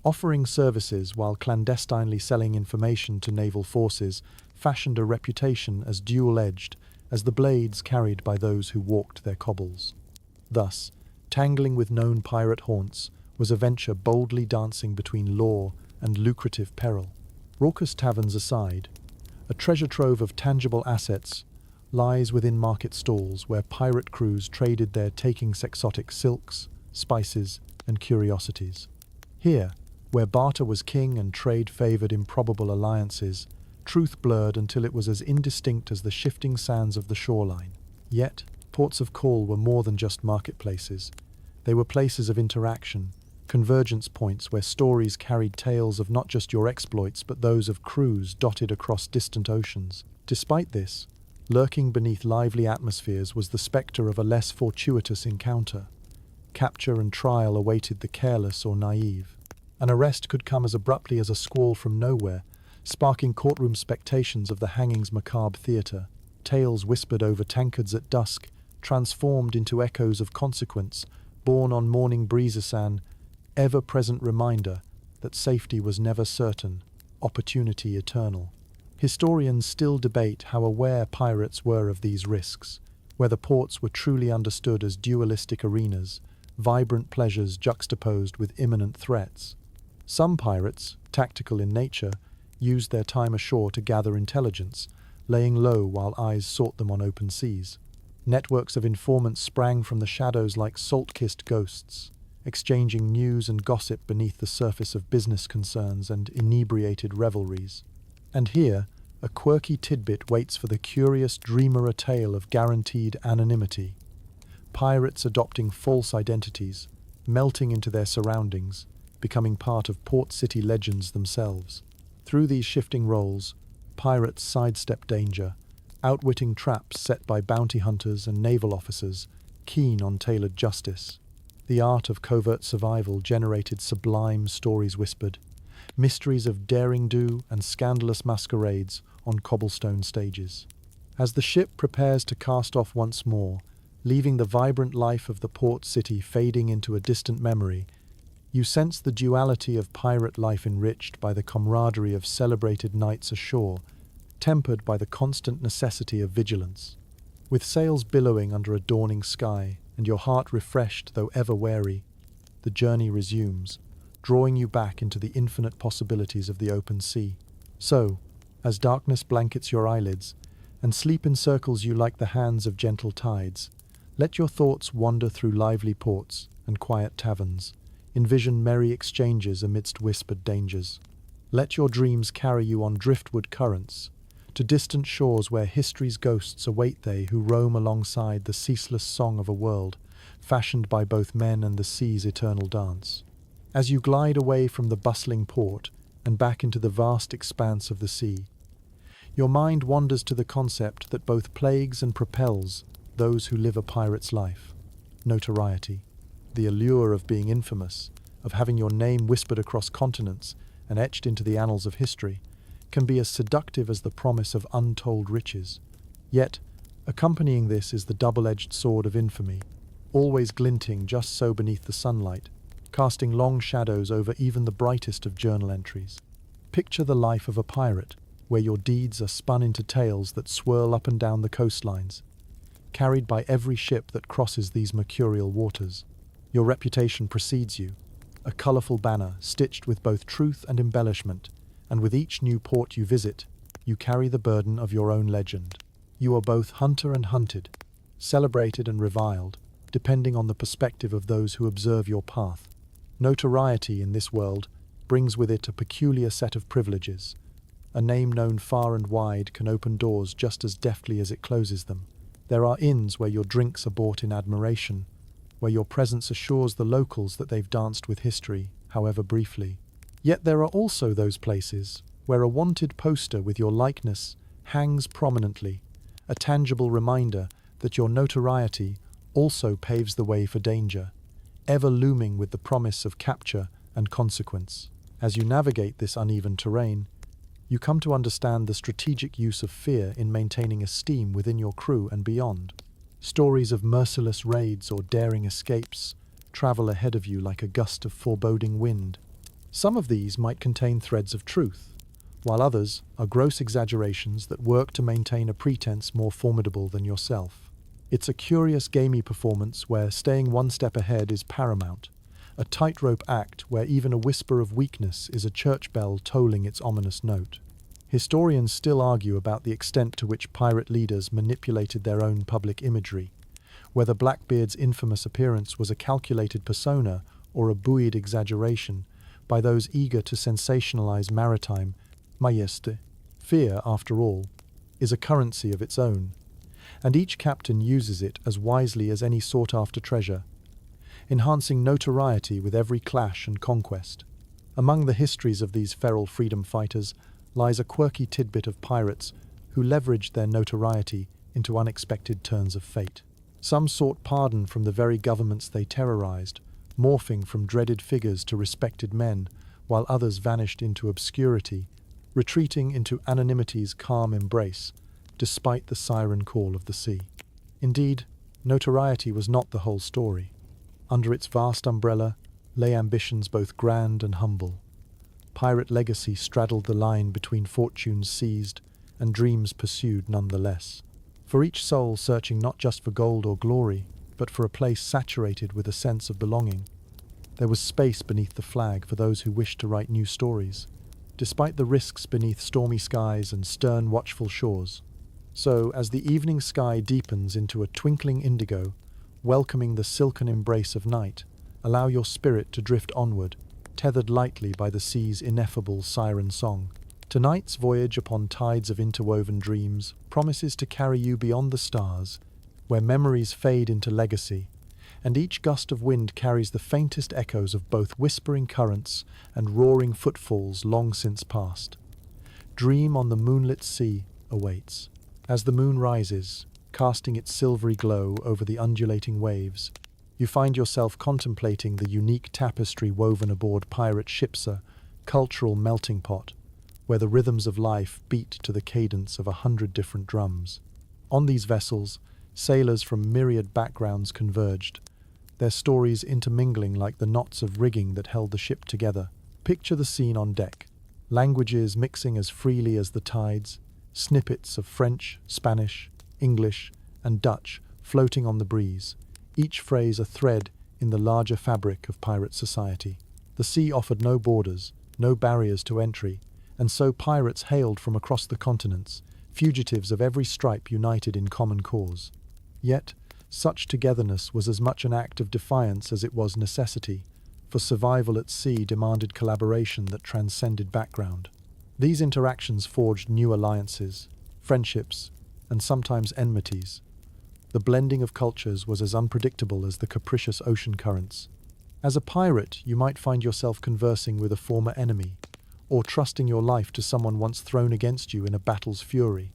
Offering services while clandestinely selling information to naval forces fashioned a reputation as dual-edged as the blades carried by those who walked their cobbles. Thus, tangling with known pirate haunts was a venture boldly dancing between law and lucrative peril. Raucous taverns aside, a treasure trove of tangible assets lies within market stalls where pirate crews traded their takings exotic silks, spices, and curiosities. Here, where barter was king and trade favored improbable alliances, truth blurred until it was as indistinct as the shifting sands of the shoreline. Yet, ports of call were more than just marketplaces. They were places of interaction, convergence points where stories carried tales of not just your exploits but those of crews dotted across distant oceans. Despite this, lurking beneath lively atmospheres was the spectre of a less fortuitous encounter. Capture and trial awaited the careless or naive. An arrest could come as abruptly as a squall from nowhere, sparking courtroom spectations of the hanging's macabre theatre. Tales whispered over tankards at dusk, transformed into echoes of consequence, borne on morning breezes, an ever-present reminder that safety was never certain, opportunity eternal. Historians still debate how aware pirates were of these risks, whether ports were truly understood as dualistic arenas, vibrant pleasures juxtaposed with imminent threats. Some pirates, tactical in nature, used their time ashore to gather intelligence, laying low while eyes sought them on open seas. Networks of informants sprang from the shadows like salt-kissed ghosts, exchanging news and gossip beneath the surface of business concerns and inebriated revelries. And here, a quirky tidbit waits for the curious dreamer, a tale of guaranteed anonymity. Pirates adopting false identities, melting into their surroundings, becoming part of port city legends themselves. Through these shifting roles, pirates sidestep danger, outwitting traps set by bounty hunters and naval officers, keen on tailored justice. The art of covert survival generated sublime stories whispered, mysteries of daring-do and scandalous masquerades on cobblestone stages. As the ship prepares to cast off once more, leaving the vibrant life of the port city fading into a distant memory, you sense the duality of pirate life enriched by the camaraderie of celebrated nights ashore, tempered by the constant necessity of vigilance. With sails billowing under a dawning sky, and your heart refreshed though ever wary, the journey resumes, drawing you back into the infinite possibilities of the open sea. So, as darkness blankets your eyelids, and sleep encircles you like the hands of gentle tides. Let your thoughts wander through lively ports and quiet taverns. Envision merry exchanges amidst whispered dangers. Let your dreams carry you on driftwood currents, to distant shores where history's ghosts await they who roam alongside the ceaseless song of a world, fashioned by both men and the sea's eternal dance. As you glide away from the bustling port and back into the vast expanse of the sea, your mind wanders to the concept that both plagues and propels those who live a pirate's life. Notoriety, the allure of being infamous, of having your name whispered across continents and etched into the annals of history, can be as seductive as the promise of untold riches. Yet, accompanying this is the double-edged sword of infamy, always glinting just so beneath the sunlight, casting long shadows over even the brightest of journal entries. Picture the life of a pirate, where your deeds are spun into tales that swirl up and down the coastlines, carried by every ship that crosses these mercurial waters. Your reputation precedes you, a colourful banner stitched with both truth and embellishment, and with each new port you visit, you carry the burden of your own legend. You are both hunter and hunted, celebrated and reviled, depending on the perspective of those who observe your path. Notoriety in this world brings with it a peculiar set of privileges. A name known far and wide can open doors just as deftly as it closes them. There are inns where your drinks are bought in admiration, where your presence assures the locals that they've danced with history, however briefly. Yet there are also those places where a wanted poster with your likeness hangs prominently, a tangible reminder that your notoriety also paves the way for danger, ever looming with the promise of capture and consequence. As you navigate this uneven terrain, you come to understand the strategic use of fear in maintaining esteem within your crew and beyond. Stories of merciless raids or daring escapes travel ahead of you like a gust of foreboding wind. Some of these might contain threads of truth, while others are gross exaggerations that work to maintain a pretense more formidable than yourself. It's a curious gamey performance where staying one step ahead is paramount, a tightrope act where even a whisper of weakness is a church bell tolling its ominous note. Historians still argue about the extent to which pirate leaders manipulated their own public imagery, whether Blackbeard's infamous appearance was a calculated persona or a buoyed exaggeration by those eager to sensationalize maritime majesté. Fear, after all, is a currency of its own, and each captain uses it as wisely as any sought-after treasure, enhancing notoriety with every clash and conquest. Among the histories of these feral freedom fighters lies a quirky tidbit of pirates who leveraged their notoriety into unexpected turns of fate. Some sought pardon from the very governments they terrorized, morphing from dreaded figures to respected men, while others vanished into obscurity, retreating into anonymity's calm embrace, despite the siren call of the sea. Indeed, notoriety was not the whole story. Under its vast umbrella lay ambitions both grand and humble. Pirate legacy straddled the line between fortunes seized and dreams pursued nonetheless. For each soul searching not just for gold or glory, but for a place saturated with a sense of belonging, there was space beneath the flag for those who wished to write new stories, despite the risks beneath stormy skies and stern watchful shores. So, as the evening sky deepens into a twinkling indigo, welcoming the silken embrace of night, allow your spirit to drift onward, tethered lightly by the sea's ineffable siren song. Tonight's voyage upon tides of interwoven dreams promises to carry you beyond the stars, where memories fade into legacy, and each gust of wind carries the faintest echoes of both whispering currents and roaring footfalls long since past. Dream on the moonlit sea awaits. As the moon rises, casting its silvery glow over the undulating waves, you find yourself contemplating the unique tapestry woven aboard pirate ships, a cultural melting pot, where the rhythms of life beat to the cadence of 100 different drums. On these vessels, sailors from myriad backgrounds converged, their stories intermingling like the knots of rigging that held the ship together. Picture the scene on deck, languages mixing as freely as the tides, snippets of French, Spanish, English, and Dutch floating on the breeze, each phrase a thread in the larger fabric of pirate society. The sea offered no borders, no barriers to entry, and so pirates hailed from across the continents, fugitives of every stripe united in common cause. Yet, such togetherness was as much an act of defiance as it was necessity, for survival at sea demanded collaboration that transcended background. These interactions forged new alliances, friendships, and sometimes enmities. The blending of cultures was as unpredictable as the capricious ocean currents. As a pirate, you might find yourself conversing with a former enemy, or trusting your life to someone once thrown against you in a battle's fury.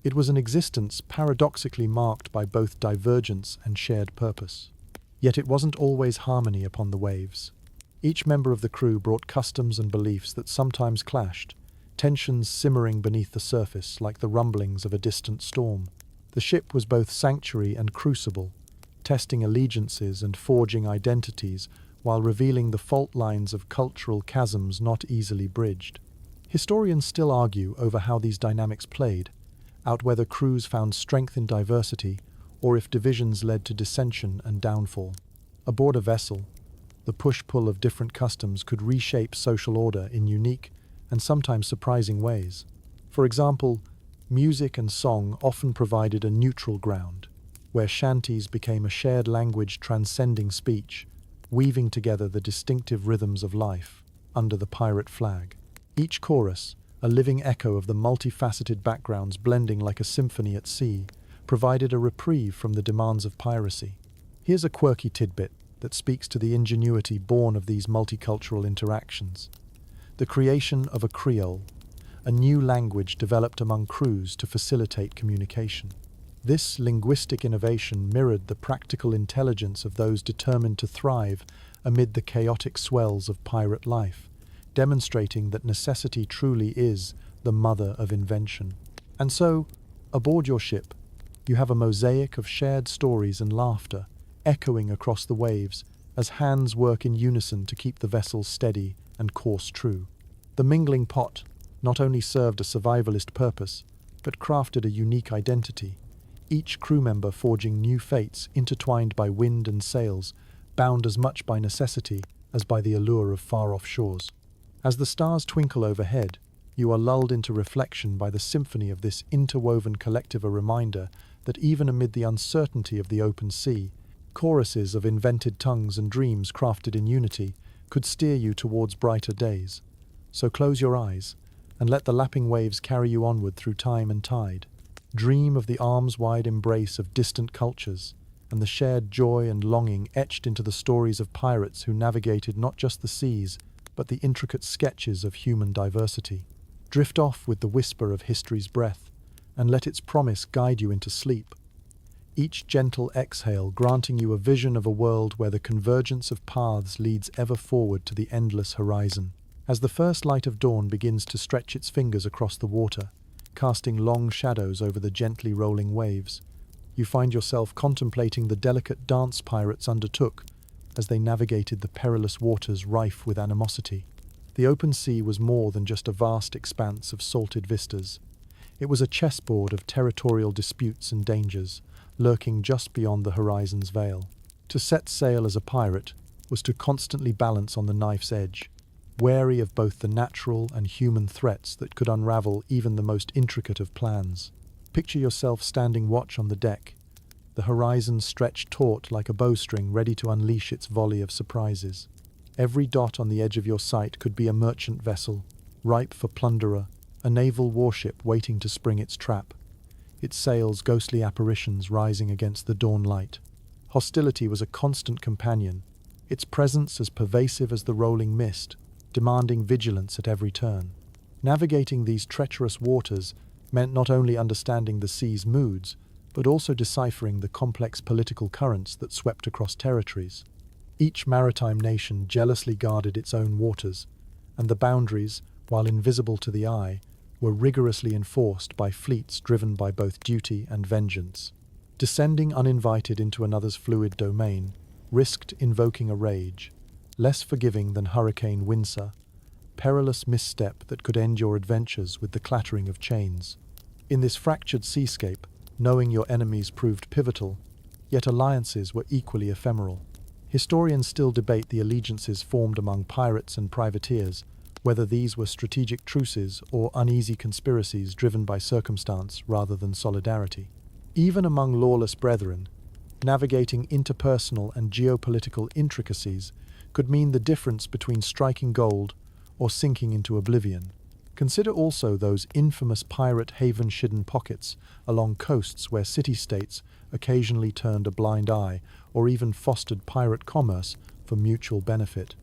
It was an existence paradoxically marked by both divergence and shared purpose. Yet it wasn't always harmony upon the waves. Each member of the crew brought customs and beliefs that sometimes clashed, tensions simmering beneath the surface like the rumblings of a distant storm. The ship was both sanctuary and crucible, testing allegiances and forging identities while revealing the fault lines of cultural chasms not easily bridged. Historians still argue over how these dynamics played out, whether crews found strength in diversity or if divisions led to dissension and downfall. Aboard a vessel, the push-pull of different customs could reshape social order in unique and sometimes surprising ways. For example, music and song often provided a neutral ground, where shanties became a shared language transcending speech, weaving together the distinctive rhythms of life under the pirate flag. Each chorus, a living echo of the multifaceted backgrounds blending like a symphony at sea, provided a reprieve from the demands of piracy. Here's a quirky tidbit that speaks to the ingenuity born of these multicultural interactions. The creation of a creole, a new language developed among crews to facilitate communication. This linguistic innovation mirrored the practical intelligence of those determined to thrive amid the chaotic swells of pirate life, demonstrating that necessity truly is the mother of invention. And so, aboard your ship, you have a mosaic of shared stories and laughter, echoing across the waves as hands work in unison to keep the vessel steady and course true. The mingling pot not only served a survivalist purpose, but crafted a unique identity, each crew member forging new fates intertwined by wind and sails, bound as much by necessity as by the allure of far-off shores. As the stars twinkle overhead, you are lulled into reflection by the symphony of this interwoven collective, a reminder that even amid the uncertainty of the open sea, choruses of invented tongues and dreams crafted in unity could steer you towards brighter days. So close your eyes and let the lapping waves carry you onward through time and tide. Dream of the arms-wide embrace of distant cultures and the shared joy and longing etched into the stories of pirates who navigated not just the seas, but the intricate sketches of human diversity. Drift off with the whisper of history's breath, and let its promise guide you into sleep. Each gentle exhale granting you a vision of a world where the convergence of paths leads ever forward to the endless horizon. As the first light of dawn begins to stretch its fingers across the water, casting long shadows over the gently rolling waves, you find yourself contemplating the delicate dance pirates undertook as they navigated the perilous waters rife with animosity. The open sea was more than just a vast expanse of salted vistas. It was a chessboard of territorial disputes and dangers, lurking just beyond the horizon's veil. To set sail as a pirate was to constantly balance on the knife's edge, wary of both the natural and human threats that could unravel even the most intricate of plans. Picture yourself standing watch on the deck, the horizon stretched taut like a bowstring ready to unleash its volley of surprises. Every dot on the edge of your sight could be a merchant vessel, ripe for plunderer, a naval warship waiting to spring its trap, its sails ghostly apparitions rising against the dawn light. Hostility was a constant companion, its presence as pervasive as the rolling mist, demanding vigilance at every turn. Navigating these treacherous waters meant not only understanding the sea's moods, but also deciphering the complex political currents that swept across territories. Each maritime nation jealously guarded its own waters, and the boundaries, while invisible to the eye, were rigorously enforced by fleets driven by both duty and vengeance. Descending uninvited into another's fluid domain risked invoking a rage, less forgiving than Hurricane Windsor, perilous misstep that could end your adventures with the clattering of chains. In this fractured seascape, knowing your enemies proved pivotal, yet alliances were equally ephemeral. Historians still debate the allegiances formed among pirates and privateers, whether these were strategic truces or uneasy conspiracies driven by circumstance rather than solidarity. Even among lawless brethren, navigating interpersonal and geopolitical intricacies could mean the difference between striking gold or sinking into oblivion. Consider also those infamous pirate haven-hidden pockets along coasts where city-states occasionally turned a blind eye or even fostered pirate commerce for mutual benefit.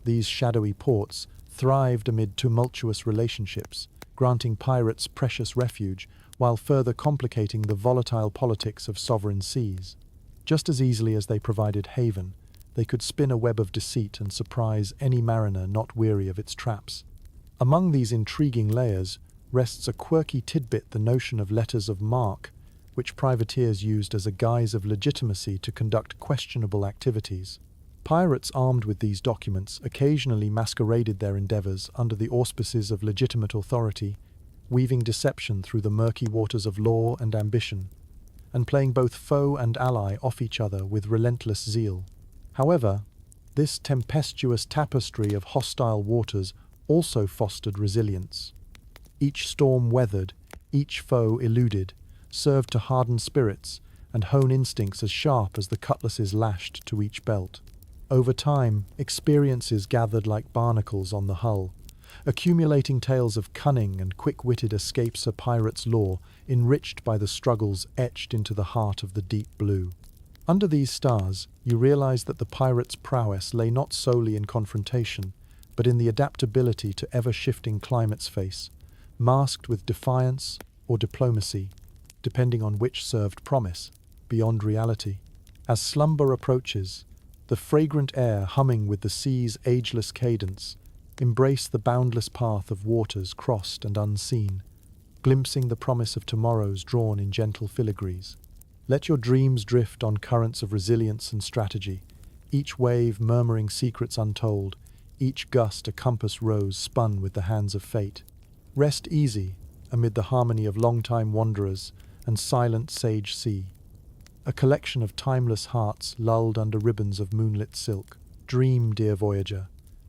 These shadowy ports thrived amid tumultuous relationships, granting pirates precious refuge while further complicating the volatile politics of sovereign seas. Just as easily as they provided haven, they could spin a web of deceit and surprise any mariner not weary of its traps. Among these intriguing layers rests a quirky tidbit, the notion of letters of marque, which privateers used as a guise of legitimacy to conduct questionable activities. Pirates armed with these documents occasionally masqueraded their endeavors under the auspices of legitimate authority, weaving deception through the murky waters of law and ambition, and playing both foe and ally off each other with relentless zeal. However, this tempestuous tapestry of hostile waters also fostered resilience. Each storm weathered, each foe eluded, served to harden spirits and hone instincts as sharp as the cutlasses lashed to each belt. Over time, experiences gathered like barnacles on the hull, accumulating tales of cunning and quick-witted escapes of pirates' lore, enriched by the struggles etched into the heart of the deep blue. Under these stars, you realize that the pirates' prowess lay not solely in confrontation, but in the adaptability to ever-shifting climates face, masked with defiance or diplomacy, depending on which served promise, beyond reality. As slumber approaches, the fragrant air humming with the sea's ageless cadence embrace the boundless path of waters crossed and unseen, glimpsing the promise of tomorrows drawn in gentle filigrees. Let your dreams drift on currents of resilience and strategy, each wave murmuring secrets untold, each gust a compass rose spun with the hands of fate. Rest easy amid the harmony of long-time wanderers and silent sage sea, a collection of timeless hearts lulled under ribbons of moonlit silk. Dream, dear voyager,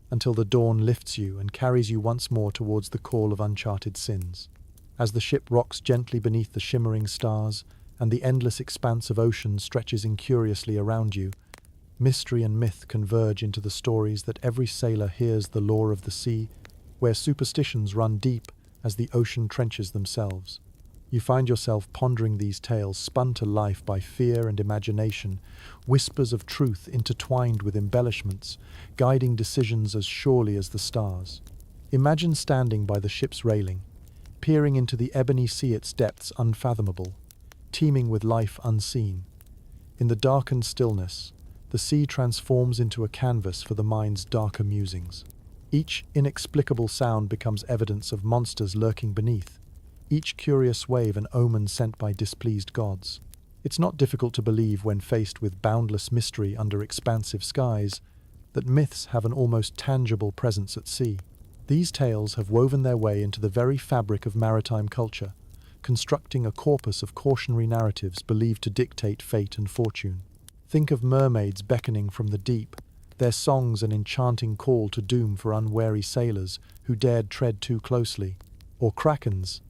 until the dawn lifts you and carries you once more towards the call of uncharted sins. As the ship rocks gently beneath the shimmering stars and the endless expanse of ocean stretches incuriously around you, mystery and myth converge into the stories that every sailor hears, the lore of the sea, where superstitions run deep as the ocean trenches themselves. You find yourself pondering these tales spun to life by fear and imagination, whispers of truth intertwined with embellishments, guiding decisions as surely as the stars. Imagine standing by the ship's railing, peering into the ebony sea, its depths unfathomable, teeming with life unseen. In the darkened stillness, the sea transforms into a canvas for the mind's darker musings. Each inexplicable sound becomes evidence of monsters lurking beneath, each curious wave an omen sent by displeased gods. It's not difficult to believe, when faced with boundless mystery under expansive skies, that myths have an almost tangible presence at sea. These tales have woven their way into the very fabric of maritime culture, constructing a corpus of cautionary narratives believed to dictate fate and fortune. Think of mermaids beckoning from the deep, their songs an enchanting call to doom for unwary sailors who dared tread too closely, or krakens,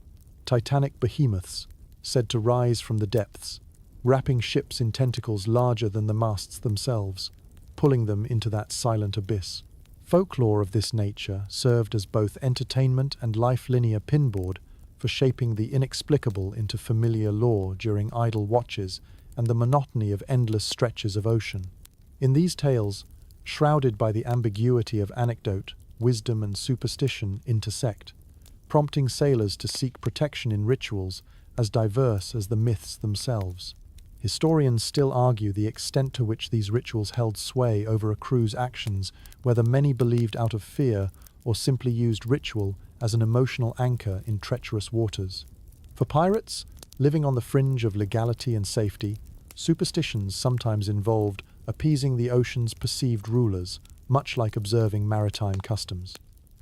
titanic behemoths, said to rise from the depths, wrapping ships in tentacles larger than the masts themselves, pulling them into that silent abyss. Folklore of this nature served as both entertainment and life-linear pinboard for shaping the inexplicable into familiar lore during idle watches and the monotony of endless stretches of ocean. In these tales, shrouded by the ambiguity of anecdote, wisdom and superstition intersect, prompting sailors to seek protection in rituals as diverse as the myths themselves. Historians still argue the extent to which these rituals held sway over a crew's actions, whether many believed out of fear or simply used ritual as an emotional anchor in treacherous waters. For pirates, living on the fringe of legality and safety, superstitions sometimes involved appeasing the ocean's perceived rulers, much like observing maritime customs.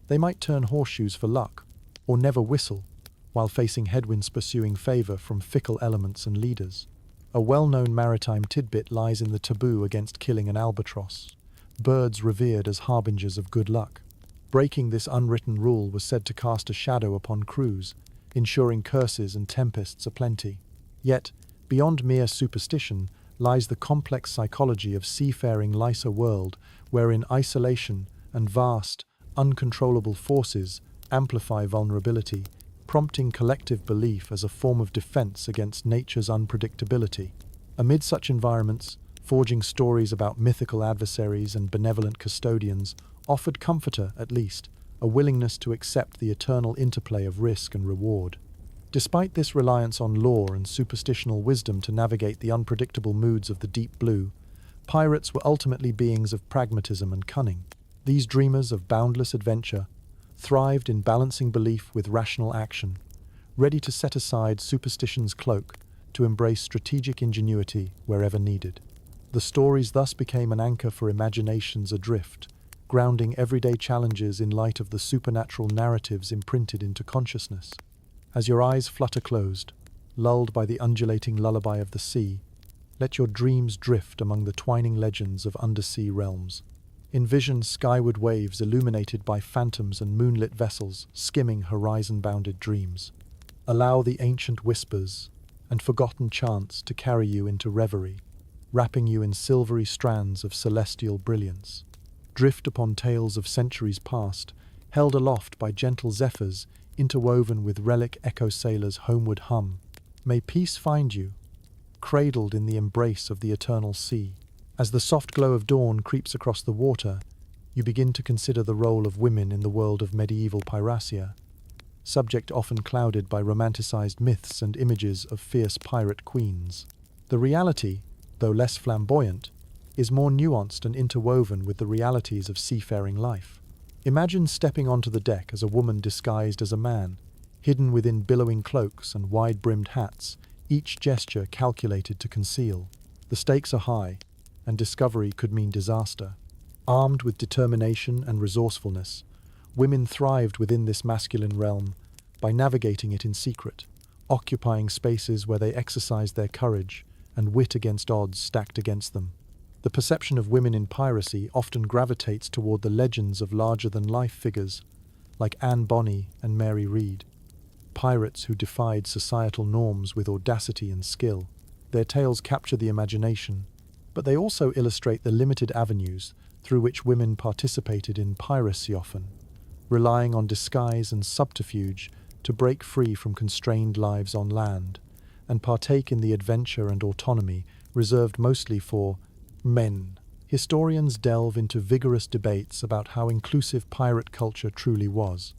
They might turn horseshoes for luck, or never whistle, while facing headwinds pursuing favor from fickle elements and leaders. A well-known maritime tidbit lies in the taboo against killing an albatross, birds revered as harbingers of good luck. Breaking this unwritten rule was said to cast a shadow upon crews, ensuring curses and tempests aplenty. Yet, beyond mere superstition, lies the complex psychology of seafaring Lysa world, wherein isolation and vast, uncontrollable forces amplify vulnerability, prompting collective belief as a form of defense against nature's unpredictability. Amid such environments, forging stories about mythical adversaries and benevolent custodians offered comforter, at least, a willingness to accept the eternal interplay of risk and reward. Despite this reliance on lore and superstitional wisdom to navigate the unpredictable moods of the deep blue, pirates were ultimately beings of pragmatism and cunning. These dreamers of boundless adventure thrived in balancing belief with rational action, ready to set aside superstition's cloak to embrace strategic ingenuity wherever needed. The stories thus became an anchor for imaginations adrift, grounding everyday challenges in light of the supernatural narratives imprinted into consciousness. As your eyes flutter closed, lulled by the undulating lullaby of the sea, let your dreams drift among the twining legends of undersea realms. Envision skyward waves illuminated by phantoms and moonlit vessels skimming horizon-bounded dreams. Allow the ancient whispers and forgotten chants to carry you into reverie, wrapping you in silvery strands of celestial brilliance. Drift upon tales of centuries past, held aloft by gentle zephyrs interwoven with relic echo sailors' homeward hum. May peace find you, cradled in the embrace of the eternal sea. As the soft glow of dawn creeps across the water, you begin to consider the role of women in the world of medieval piracy, subject often clouded by romanticized myths and images of fierce pirate queens. The reality, though less flamboyant, is more nuanced and interwoven with the realities of seafaring life. Imagine stepping onto the deck as a woman disguised as a man, hidden within billowing cloaks and wide-brimmed hats, each gesture calculated to conceal. The stakes are high, and discovery could mean disaster. Armed with determination and resourcefulness, women thrived within this masculine realm by navigating it in secret, occupying spaces where they exercised their courage and wit against odds stacked against them. The perception of women in piracy often gravitates toward the legends of larger-than-life figures like Anne Bonny and Mary Read, pirates who defied societal norms with audacity and skill. Their tales capture the imagination, but they also illustrate the limited avenues through which women participated in piracy, often relying on disguise and subterfuge to break free from constrained lives on land and partake in the adventure and autonomy reserved mostly for men. Historians delve into vigorous debates about how inclusive pirate culture truly was.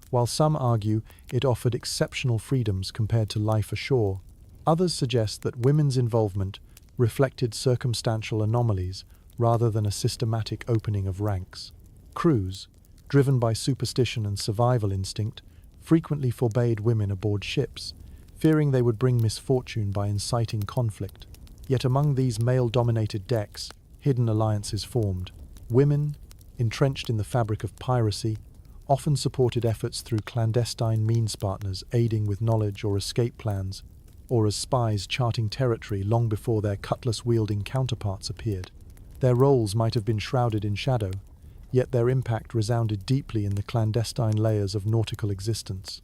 While some argue it offered exceptional freedoms compared to life ashore, others suggest that women's involvement reflected circumstantial anomalies rather than a systematic opening of ranks. Crews, driven by superstition and survival instinct, frequently forbade women aboard ships, fearing they would bring misfortune by inciting conflict. Yet among these male-dominated decks, hidden alliances formed. Women, entrenched in the fabric of piracy, often supported efforts through clandestine means partners aiding with knowledge or escape plans, or as spies charting territory long before their cutlass-wielding counterparts appeared. Their roles might have been shrouded in shadow, yet their impact resounded deeply in the clandestine layers of nautical existence.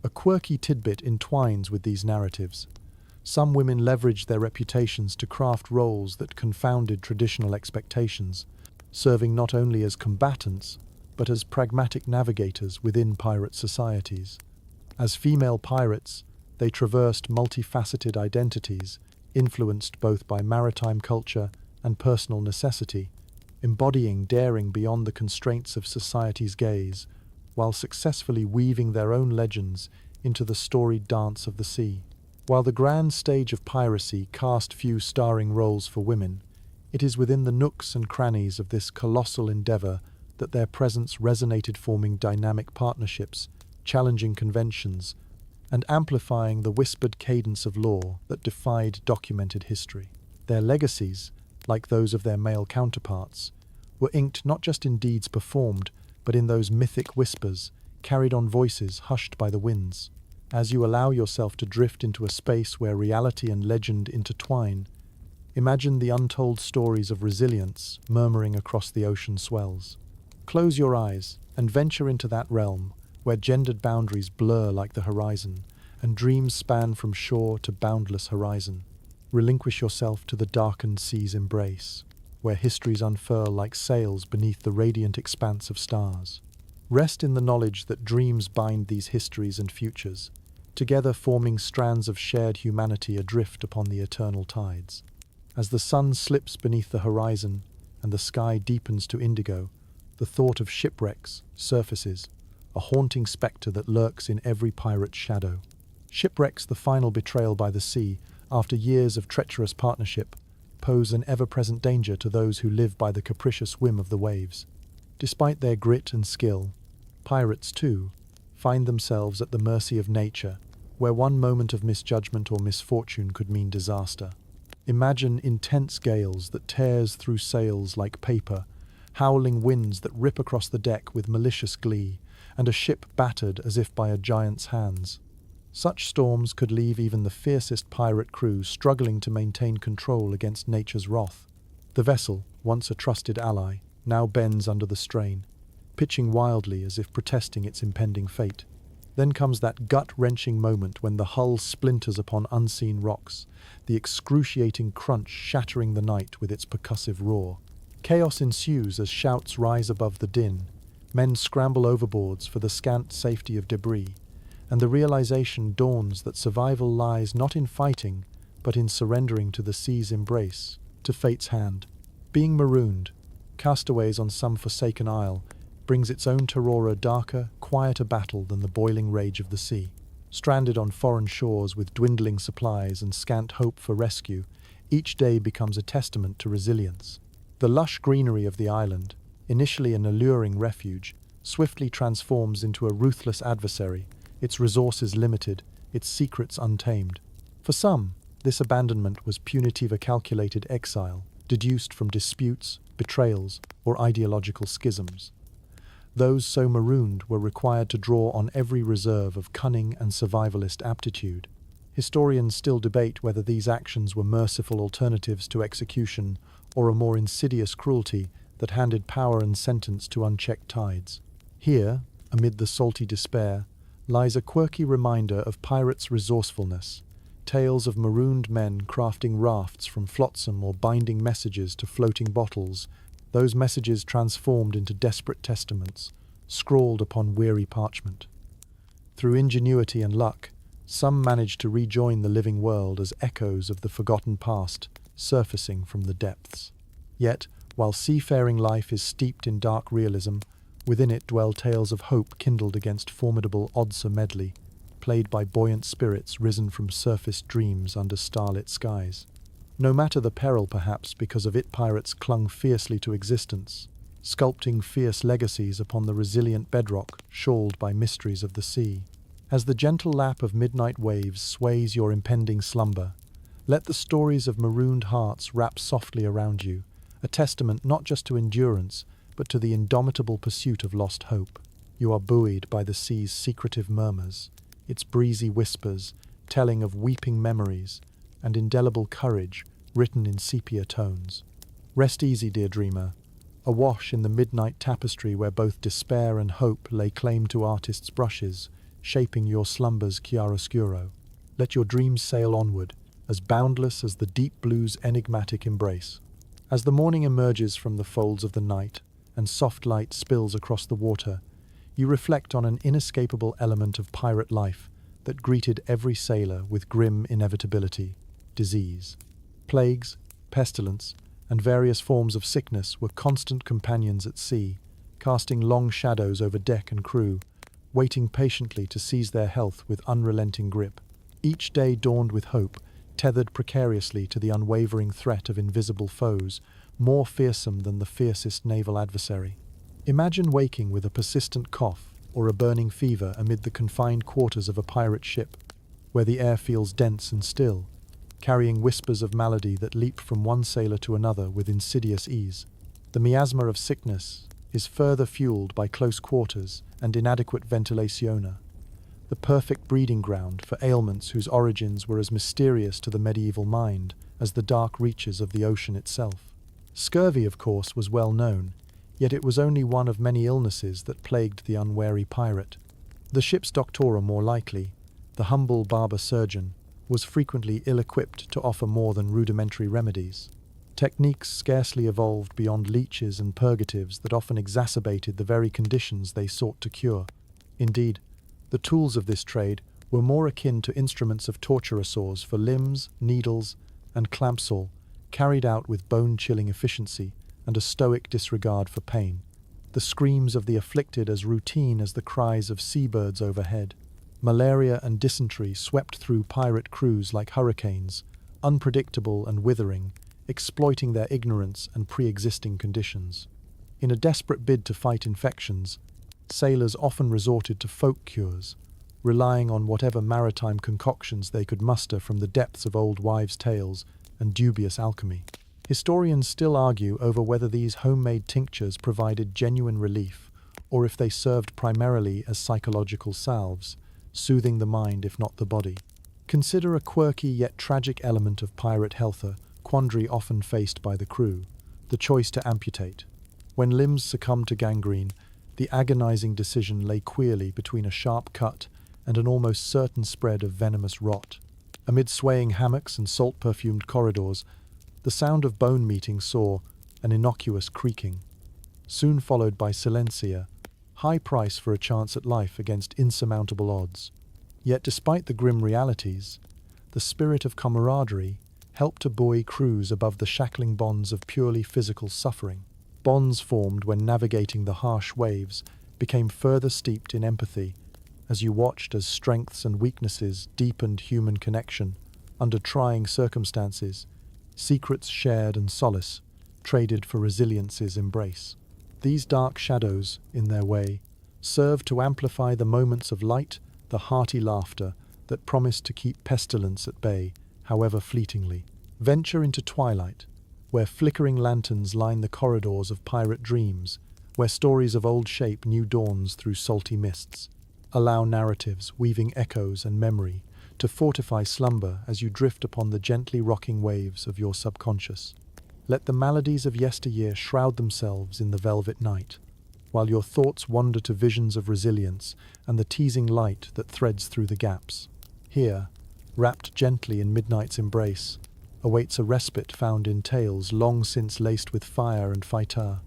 A quirky tidbit entwines with these narratives. Some women leveraged their reputations to craft roles that confounded traditional expectations, serving not only as combatants, but as pragmatic navigators within pirate societies. As female pirates, they traversed multifaceted identities, influenced both by maritime culture and personal necessity, embodying daring beyond the constraints of society's gaze, while successfully weaving their own legends into the storied dance of the sea. While the grand stage of piracy cast few starring roles for women, it is within the nooks and crannies of this colossal endeavor that their presence resonated, forming dynamic partnerships, challenging conventions, and amplifying the whispered cadence of lore that defied documented history. Their legacies, like those of their male counterparts, were inked not just in deeds performed, but in those mythic whispers, carried on voices hushed by the winds. As you allow yourself to drift into a space where reality and legend intertwine, imagine the untold stories of resilience murmuring across the ocean swells. Close your eyes and venture into that realm where gendered boundaries blur like the horizon and dreams span from shore to boundless horizon. Relinquish yourself to the darkened sea's embrace, where histories unfurl like sails beneath the radiant expanse of stars. Rest in the knowledge that dreams bind these histories and futures, together forming strands of shared humanity adrift upon the eternal tides. As the sun slips beneath the horizon and the sky deepens to indigo, the thought of shipwrecks surfaces, a haunting spectre that lurks in every pirate's shadow. Shipwrecks, the final betrayal by the sea, after years of treacherous partnership, pose an ever-present danger to those who live by the capricious whim of the waves. Despite their grit and skill, pirates, too, find themselves at the mercy of nature, where one moment of misjudgment or misfortune could mean disaster. Imagine intense gales that tears through sails like paper, howling winds that rip across the deck with malicious glee, and a ship battered as if by a giant's hands. Such storms could leave even the fiercest pirate crew struggling to maintain control against nature's wrath. The vessel, once a trusted ally, now bends under the strain, pitching wildly as if protesting its impending fate. Then comes that gut-wrenching moment when the hull splinters upon unseen rocks, the excruciating crunch shattering the night with its percussive roar. Chaos ensues as shouts rise above the din, men scramble overboards for the scant safety of debris, and the realization dawns that survival lies not in fighting, but in surrendering to the sea's embrace, to fate's hand. Being marooned, castaways on some forsaken isle, brings its own terror, a darker, quieter battle than the boiling rage of the sea. Stranded on foreign shores with dwindling supplies and scant hope for rescue, each day becomes a testament to resilience. The lush greenery of the island, initially an alluring refuge, swiftly transforms into a ruthless adversary, its resources limited, its secrets untamed. For some, this abandonment was punitive, a calculated exile, deduced from disputes, betrayals, or ideological schisms. Those so marooned were required to draw on every reserve of cunning and survivalist aptitude. Historians still debate whether these actions were merciful alternatives to execution or a more insidious cruelty that handed power and sentence to unchecked tides. Here, amid the salty despair, lies a quirky reminder of pirates' resourcefulness, tales of marooned men crafting rafts from flotsam or binding messages to floating bottles, those messages transformed into desperate testaments, scrawled upon weary parchment. Through ingenuity and luck, some managed to rejoin the living world as echoes of the forgotten past, surfacing from the depths. Yet, while seafaring life is steeped in dark realism, within it dwell tales of hope kindled against formidable odds, a medley, played by buoyant spirits risen from surfaced dreams under starlit skies. No matter the peril, perhaps because of it, pirates clung fiercely to existence, sculpting fierce legacies upon the resilient bedrock shawled by mysteries of the sea. As the gentle lap of midnight waves sways your impending slumber, let the stories of marooned hearts wrap softly around you, a testament not just to endurance, but to the indomitable pursuit of lost hope. You are buoyed by the sea's secretive murmurs, its breezy whispers telling of weeping memories and indelible courage written in sepia tones. Rest easy, dear dreamer, awash in the midnight tapestry where both despair and hope lay claim to artists' brushes, shaping your slumber's chiaroscuro. Let your dreams sail onward, as boundless as the deep blue's enigmatic embrace. As the morning emerges from the folds of the night, and soft light spills across the water, you reflect on an inescapable element of pirate life that greeted every sailor with grim inevitability: disease. Plagues, pestilence, and various forms of sickness were constant companions at sea, casting long shadows over deck and crew, waiting patiently to seize their health with unrelenting grip. Each day dawned with hope, tethered precariously to the unwavering threat of invisible foes, more fearsome than the fiercest naval adversary. Imagine waking with a persistent cough or a burning fever amid the confined quarters of a pirate ship, where the air feels dense and still, carrying whispers of malady that leap from one sailor to another with insidious ease. The miasma of sickness is further fueled by close quarters and inadequate ventilationa, the perfect breeding ground for ailments whose origins were as mysterious to the medieval mind as the dark reaches of the ocean itself. Scurvy, of course, was well known, Yet it was only one of many illnesses that plagued the unwary pirate. The ship's doctor, more likely, the humble barber surgeon, was frequently ill-equipped to offer more than rudimentary remedies. Techniques scarcely evolved beyond leeches and purgatives that often exacerbated the very conditions they sought to cure. Indeed, the tools of this trade were more akin to instruments of torture saws for limbs, needles, and clampsaw, carried out with bone-chilling efficiency and a stoic disregard for pain. The screams of the afflicted as routine as the cries of seabirds overhead. Malaria and dysentery swept through pirate crews like hurricanes, unpredictable and withering, exploiting their ignorance and pre-existing conditions. In a desperate bid to fight infections, sailors often resorted to folk cures, relying on whatever maritime concoctions they could muster from the depths of old wives' tales and dubious alchemy. Historians still argue over whether these homemade tinctures provided genuine relief, or if they served primarily as psychological salves, soothing the mind if not the body. Consider a quirky yet tragic element of pirate health, a quandary often faced by the crew: the choice to amputate. When limbs succumbed to gangrene, the agonizing decision lay queerly between a sharp cut and an almost certain spread of venomous rot. Amid swaying hammocks and salt-perfumed corridors, the sound of bone meeting saw an innocuous creaking, soon followed by silencia, high price for a chance at life against insurmountable odds. Yet despite the grim realities, the spirit of camaraderie helped to buoy crews above the shackling bonds of purely physical suffering. Bonds formed when navigating the harsh waves became further steeped in empathy as you watched as strengths and weaknesses deepened human connection under trying circumstances, secrets shared and solace traded for resilience's embrace. These dark shadows, in their way, served to amplify the moments of light, the hearty laughter that promised to keep pestilence at bay, however fleetingly. Venture into twilight, where flickering lanterns line the corridors of pirate dreams, where stories of old shape new dawns through salty mists. Allow narratives, weaving echoes and memory, to fortify slumber as you drift upon the gently rocking waves of your subconscious. Let the maladies of yesteryear shroud themselves in the velvet night, while your thoughts wander to visions of resilience and the teasing light that threads through the gaps. Here, wrapped gently in midnight's embrace, awaits a respite found in tales long since laced with fire and fighter.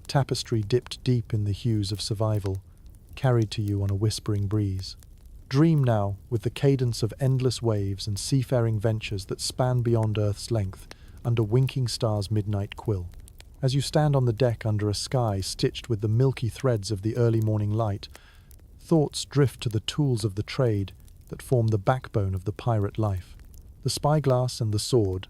Tapestry dipped deep in the hues of survival, carried to you on a whispering breeze. Dream now with the cadence of endless waves and seafaring ventures that span beyond Earth's length under winking stars' midnight quill. As you stand on the deck under a sky stitched with the milky threads of the early morning light, thoughts drift to the tools of the trade that form the backbone of the pirate life. The spyglass and the sword,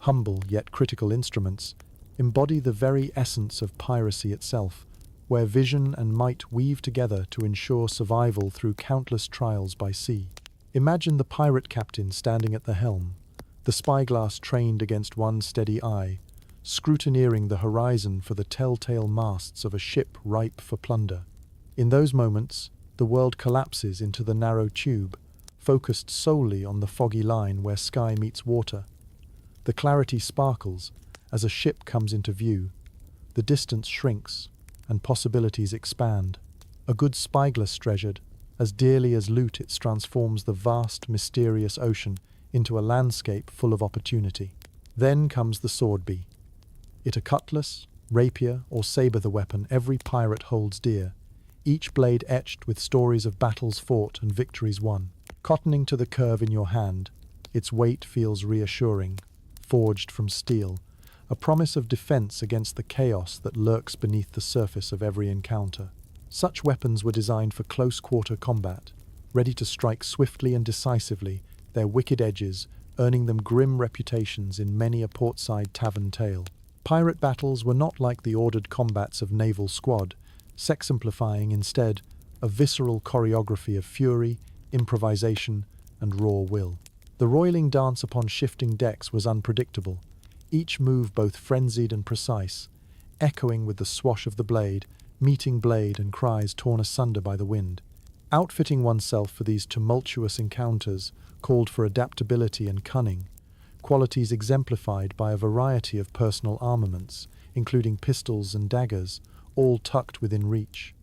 humble yet critical instruments, embody the very essence of piracy itself, where vision and might weave together to ensure survival through countless trials by sea. Imagine the pirate captain standing at the helm, the spyglass trained against one steady eye, scrutineering the horizon for the telltale masts of a ship ripe for plunder. In those moments, the world collapses into the narrow tube, focused solely on the foggy line where sky meets water. The clarity sparkles as a ship comes into view. The distance shrinks, and possibilities expand. A good spyglass treasured, as dearly as loot it transforms the vast, mysterious ocean into a landscape full of opportunity. Then comes the sword bee. It a cutlass, rapier, or saber the weapon every pirate holds dear, each blade etched with stories of battles fought and victories won. Cottoning to the curve in your hand, its weight feels reassuring, forged from steel, a promise of defense against the chaos that lurks beneath the surface of every encounter. Such weapons were designed for close-quarter combat, ready to strike swiftly and decisively, their wicked edges earning them grim reputations in many a portside tavern tale. Pirate battles were not like the ordered combats of naval squad, exemplifying instead a visceral choreography of fury, improvisation, and raw will. The roiling dance upon shifting decks was unpredictable, each move both frenzied and precise, echoing with the swash of the blade, meeting blade and cries torn asunder by the wind. Outfitting oneself for these tumultuous encounters called for adaptability and cunning, qualities exemplified by a variety of personal armaments, including pistols and daggers, all tucked within reach.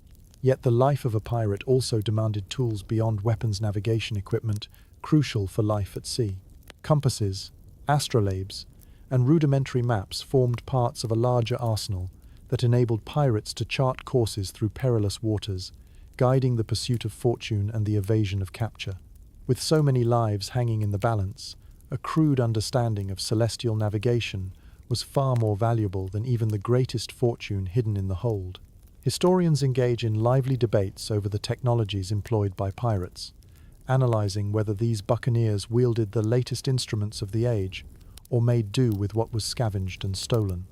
Yet the life of a pirate also demanded tools beyond weapons navigation equipment, crucial for life at sea. Compasses, astrolabes, and rudimentary maps formed parts of a larger arsenal that enabled pirates to chart courses through perilous waters, guiding the pursuit of fortune and the evasion of capture. With so many lives hanging in the balance, a crude understanding of celestial navigation was far more valuable than even the greatest fortune hidden in the hold. Historians engage in lively debates over the technologies employed by pirates, analyzing whether these buccaneers wielded the latest instruments of the age or made do with what was scavenged and stolen.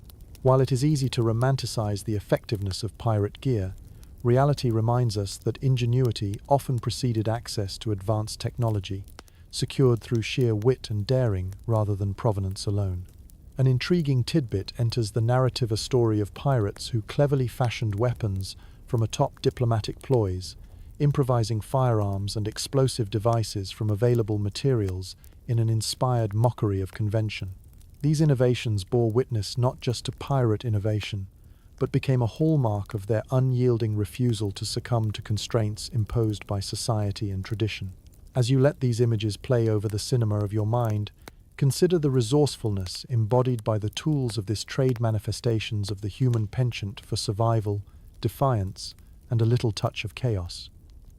While it is easy to romanticize the effectiveness of pirate gear, reality reminds us that ingenuity often preceded access to advanced technology, secured through sheer wit and daring rather than provenance alone. An intriguing tidbit enters the narrative, a story of pirates who cleverly fashioned weapons from atop diplomatic ploys, improvising firearms and explosive devices from available materials in an inspired mockery of convention. These innovations bore witness not just to pirate innovation, but became a hallmark of their unyielding refusal to succumb to constraints imposed by society and tradition. As you let these images play over the cinema of your mind, consider the resourcefulness embodied by the tools of this trade, manifestations of the human penchant for survival, defiance, and a little touch of chaos.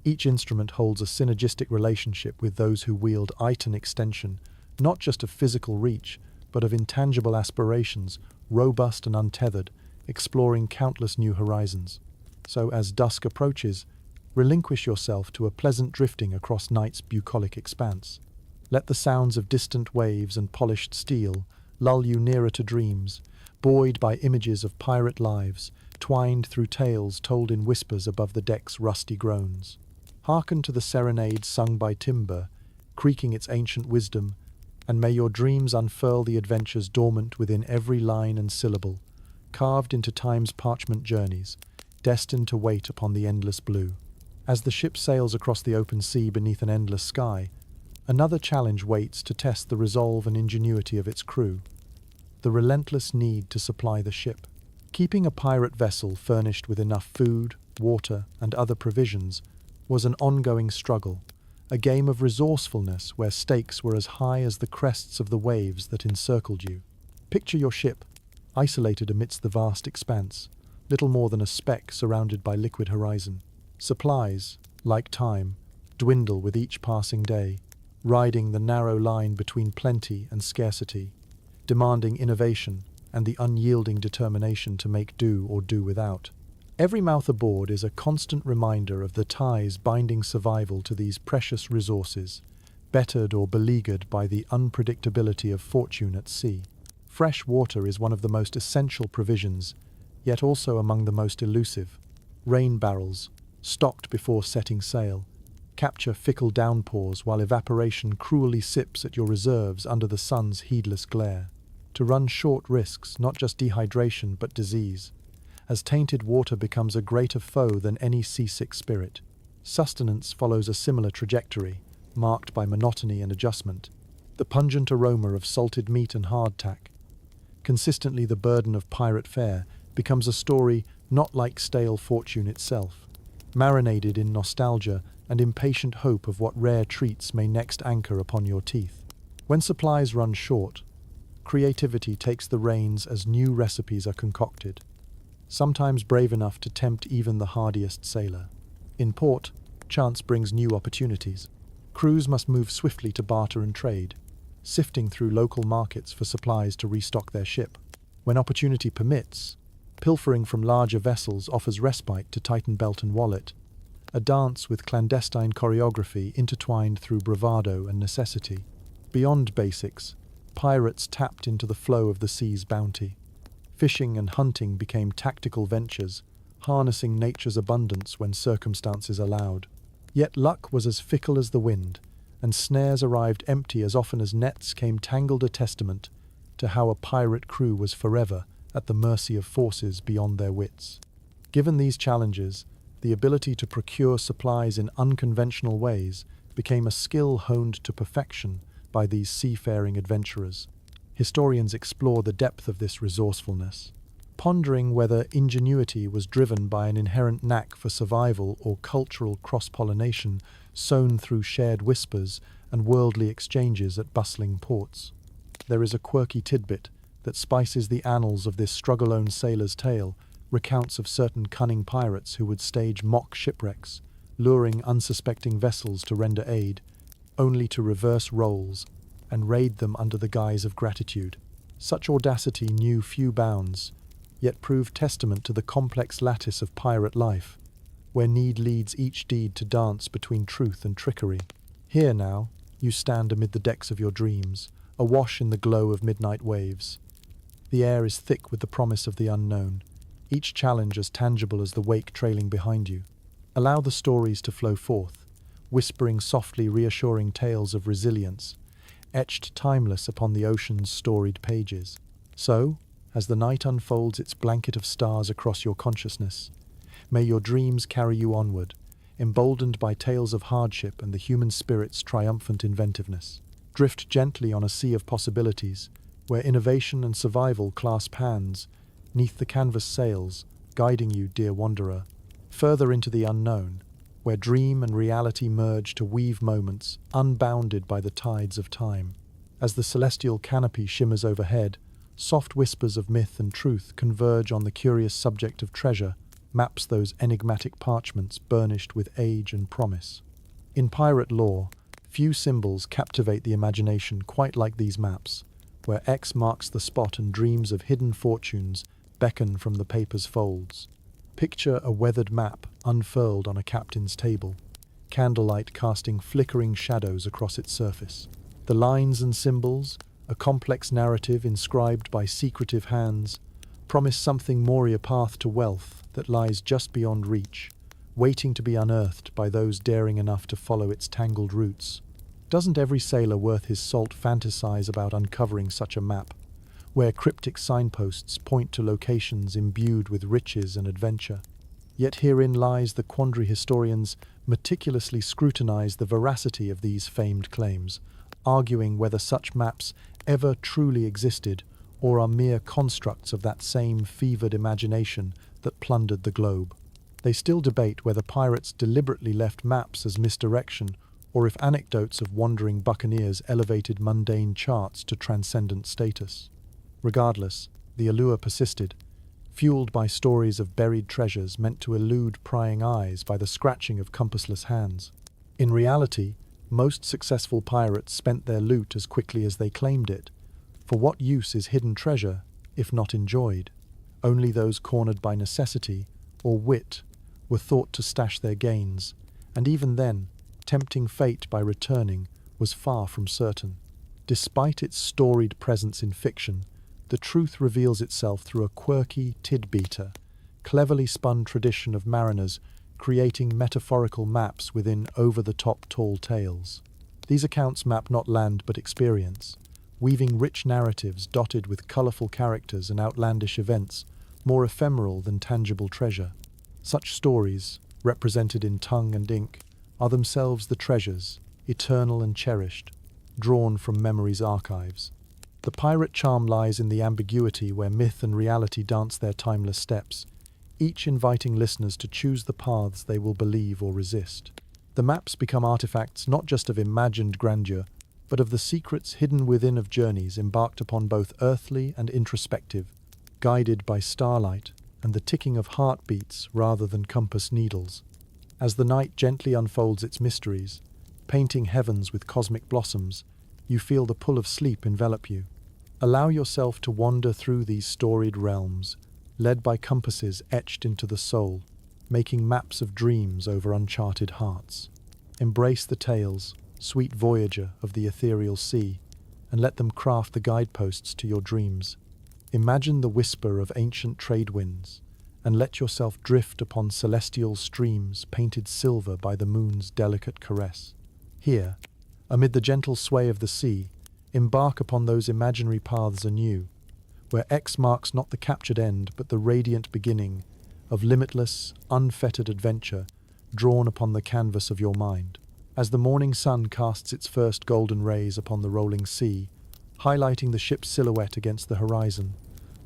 Each instrument holds a synergistic relationship with those who wield it, an extension, not just of physical reach, but of intangible aspirations, robust and untethered, exploring countless new horizons. So, as dusk approaches, relinquish yourself to a pleasant drifting across night's bucolic expanse. Let the sounds of distant waves and polished steel lull you nearer to dreams, buoyed by images of pirate lives, twined through tales told in whispers above the deck's rusty groans. Hearken to the serenade sung by timber, creaking its ancient wisdom, and may your dreams unfurl the adventures dormant within every line and syllable, carved into time's parchment journeys, destined to wait upon the endless blue. As the ship sails across the open sea beneath an endless sky, another challenge waits to test the resolve and ingenuity of its crew: the relentless need to supply the ship. Keeping a pirate vessel furnished with enough food, water, and other provisions was an ongoing struggle, a game of resourcefulness where stakes were as high as the crests of the waves that encircled you. Picture your ship, isolated amidst the vast expanse, little more than a speck surrounded by liquid horizon. Supplies, like time, dwindle with each passing day, riding the narrow line between plenty and scarcity, demanding innovation and the unyielding determination to make do or do without. Every mouth aboard is a constant reminder of the ties binding survival to these precious resources, bettered or beleaguered by the unpredictability of fortune at sea. Fresh water is one of the most essential provisions, yet also among the most elusive. Rain barrels, stocked before setting sail, capture fickle downpours while evaporation cruelly sips at your reserves under the sun's heedless glare. To run short risks not just dehydration but disease, as tainted water becomes a greater foe than any seasick spirit. Sustenance follows a similar trajectory, marked by monotony and adjustment. The pungent aroma of salted meat and hardtack, consistently the burden of pirate fare, becomes a story not like stale fortune itself, marinated in nostalgia and impatient hope of what rare treats may next anchor upon your teeth. When supplies run short, creativity takes the reins as new recipes are concocted, sometimes brave enough to tempt even the hardiest sailor. In port, chance brings new opportunities. Crews must move swiftly to barter and trade, sifting through local markets for supplies to restock their ship. When opportunity permits, pilfering from larger vessels offers respite to tighten belt and wallet, a dance with clandestine choreography intertwined through bravado and necessity. Beyond basics, pirates tapped into the flow of the sea's bounty. Fishing and hunting became tactical ventures, harnessing nature's abundance when circumstances allowed. Yet luck was as fickle as the wind, and snares arrived empty as often as nets came tangled, a testament to how a pirate crew was forever at the mercy of forces beyond their wits. Given these challenges, the ability to procure supplies in unconventional ways became a skill honed to perfection by these seafaring adventurers. Historians explore the depth of this resourcefulness, pondering whether ingenuity was driven by an inherent knack for survival or cultural cross-pollination sown through shared whispers and worldly exchanges at bustling ports. There is a quirky tidbit that spices the annals of this struggle-lone sailor's tale, recounts of certain cunning pirates who would stage mock shipwrecks, luring unsuspecting vessels to render aid, only to reverse roles and raid them under the guise of gratitude. Such audacity knew few bounds, yet proved testament to the complex lattice of pirate life, where need leads each deed to dance between truth and trickery. Here now, you stand amid the decks of your dreams, awash in the glow of midnight waves. The air is thick with the promise of the unknown, each challenge as tangible as the wake trailing behind you. Allow the stories to flow forth, whispering softly reassuring tales of resilience, etched timeless upon the ocean's storied pages. So, as the night unfolds its blanket of stars across your consciousness, may your dreams carry you onward, emboldened by tales of hardship and the human spirit's triumphant inventiveness. Drift gently on a sea of possibilities, where innovation and survival clasp hands, neath the canvas sails, guiding you, dear wanderer, further into the unknown, where dream and reality merge to weave moments unbounded by the tides of time. As the celestial canopy shimmers overhead, soft whispers of myth and truth converge on the curious subject of treasure, maps those enigmatic parchments burnished with age and promise. In pirate lore, few symbols captivate the imagination quite like these maps, where X marks the spot and dreams of hidden fortunes beckon from the paper's folds. Picture a weathered map unfurled on a captain's table, candlelight casting flickering shadows across its surface. The lines and symbols, a complex narrative inscribed by secretive hands, promise something more, a path to wealth that lies just beyond reach, waiting to be unearthed by those daring enough to follow its tangled roots. Doesn't every sailor worth his salt fantasize about uncovering such a map, where cryptic signposts point to locations imbued with riches and adventure? Yet herein lies the quandary. Historians meticulously scrutinize the veracity of these famed claims, arguing whether such maps ever truly existed or are mere constructs of that same fevered imagination that plundered the globe. They still debate whether pirates deliberately left maps as misdirection, or if anecdotes of wandering buccaneers elevated mundane charts to transcendent status. Regardless, the allure persisted, fueled by stories of buried treasures meant to elude prying eyes by the scratching of compassless hands. In reality, most successful pirates spent their loot as quickly as they claimed it. For what use is hidden treasure, if not enjoyed? Only those cornered by necessity or wit were thought to stash their gains, and even then, tempting fate by returning was far from certain. Despite its storied presence in fiction, the truth reveals itself through a quirky tidbiter, cleverly spun tradition of mariners creating metaphorical maps within over-the-top tall tales. These accounts map not land but experience, weaving rich narratives dotted with colorful characters and outlandish events, more ephemeral than tangible treasure. Such stories, represented in tongue and ink, are themselves the treasures, eternal and cherished, drawn from memory's archives. The pirate charm lies in the ambiguity where myth and reality dance their timeless steps, each inviting listeners to choose the paths they will believe or resist. The maps become artifacts not just of imagined grandeur, but of the secrets hidden within of journeys embarked upon both earthly and introspective, guided by starlight and the ticking of heartbeats rather than compass needles. As the night gently unfolds its mysteries, painting heavens with cosmic blossoms, you feel the pull of sleep envelop you. Allow yourself to wander through these storied realms, led by compasses etched into the soul, making maps of dreams over uncharted hearts. Embrace the tales, sweet voyager of the ethereal sea, and let them craft the guideposts to your dreams. Imagine the whisper of ancient trade winds, and let yourself drift upon celestial streams painted silver by the moon's delicate caress. Here, amid the gentle sway of the sea, embark upon those imaginary paths anew, where X marks not the captured end but the radiant beginning of limitless, unfettered adventure drawn upon the canvas of your mind. As the morning sun casts its first golden rays upon the rolling sea, highlighting the ship's silhouette against the horizon,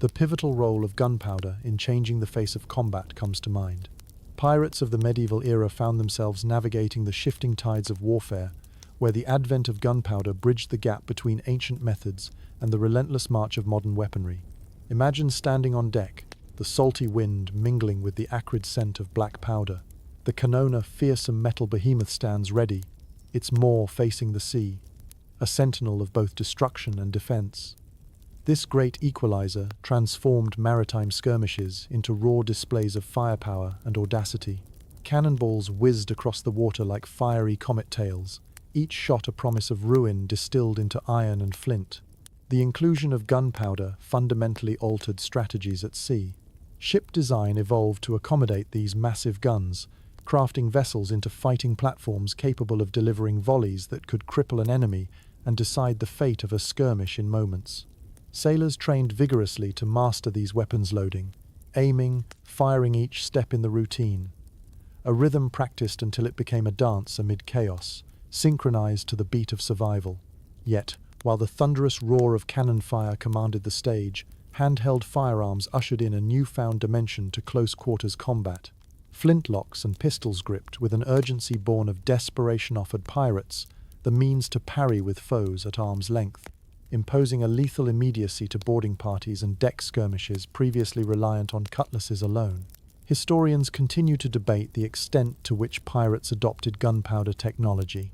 The pivotal role of gunpowder in changing the face of combat comes to mind. Pirates of the medieval era found themselves navigating the shifting tides of warfare, where the advent of gunpowder bridged the gap between ancient methods and the relentless march of modern weaponry. Imagine standing on deck, the salty wind mingling with the acrid scent of black powder. The cannon, a fearsome metal behemoth, stands ready, its maw facing the sea, a sentinel of both destruction and defense. This great equalizer transformed maritime skirmishes into raw displays of firepower and audacity. Cannonballs whizzed across the water like fiery comet tails, each shot a promise of ruin distilled into iron and flint. The inclusion of gunpowder fundamentally altered strategies at sea. Ship design evolved to accommodate these massive guns, crafting vessels into fighting platforms capable of delivering volleys that could cripple an enemy and decide the fate of a skirmish in moments. Sailors trained vigorously to master these weapons loading, aiming, firing each step in the routine. A rhythm practiced until it became a dance amid chaos, synchronized to the beat of survival. Yet, while the thunderous roar of cannon fire commanded the stage, handheld firearms ushered in a newfound dimension to close-quarters combat. Flintlocks and pistols gripped with an urgency born of desperation offered pirates the means to parry with foes at arm's length, imposing a lethal immediacy to boarding parties and deck skirmishes previously reliant on cutlasses alone. Historians continue to debate the extent to which pirates adopted gunpowder technology,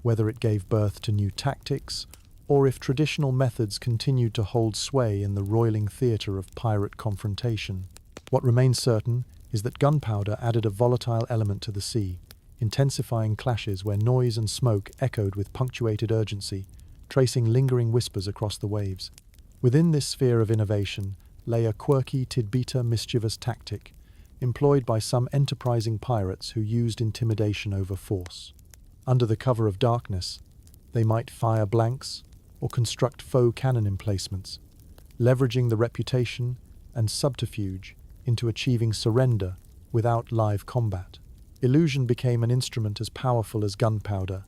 whether it gave birth to new tactics, or if traditional methods continued to hold sway in the roiling theatre of pirate confrontation. What remains certain is that gunpowder added a volatile element to the sea, intensifying clashes where noise and smoke echoed with punctuated urgency, tracing lingering whispers across the waves. Within this sphere of innovation lay a quirky, tidbita, mischievous tactic, employed by some enterprising pirates who used intimidation over force. Under the cover of darkness, they might fire blanks or construct faux cannon emplacements, leveraging the reputation and subterfuge into achieving surrender without live combat. Illusion became an instrument as powerful as gunpowder,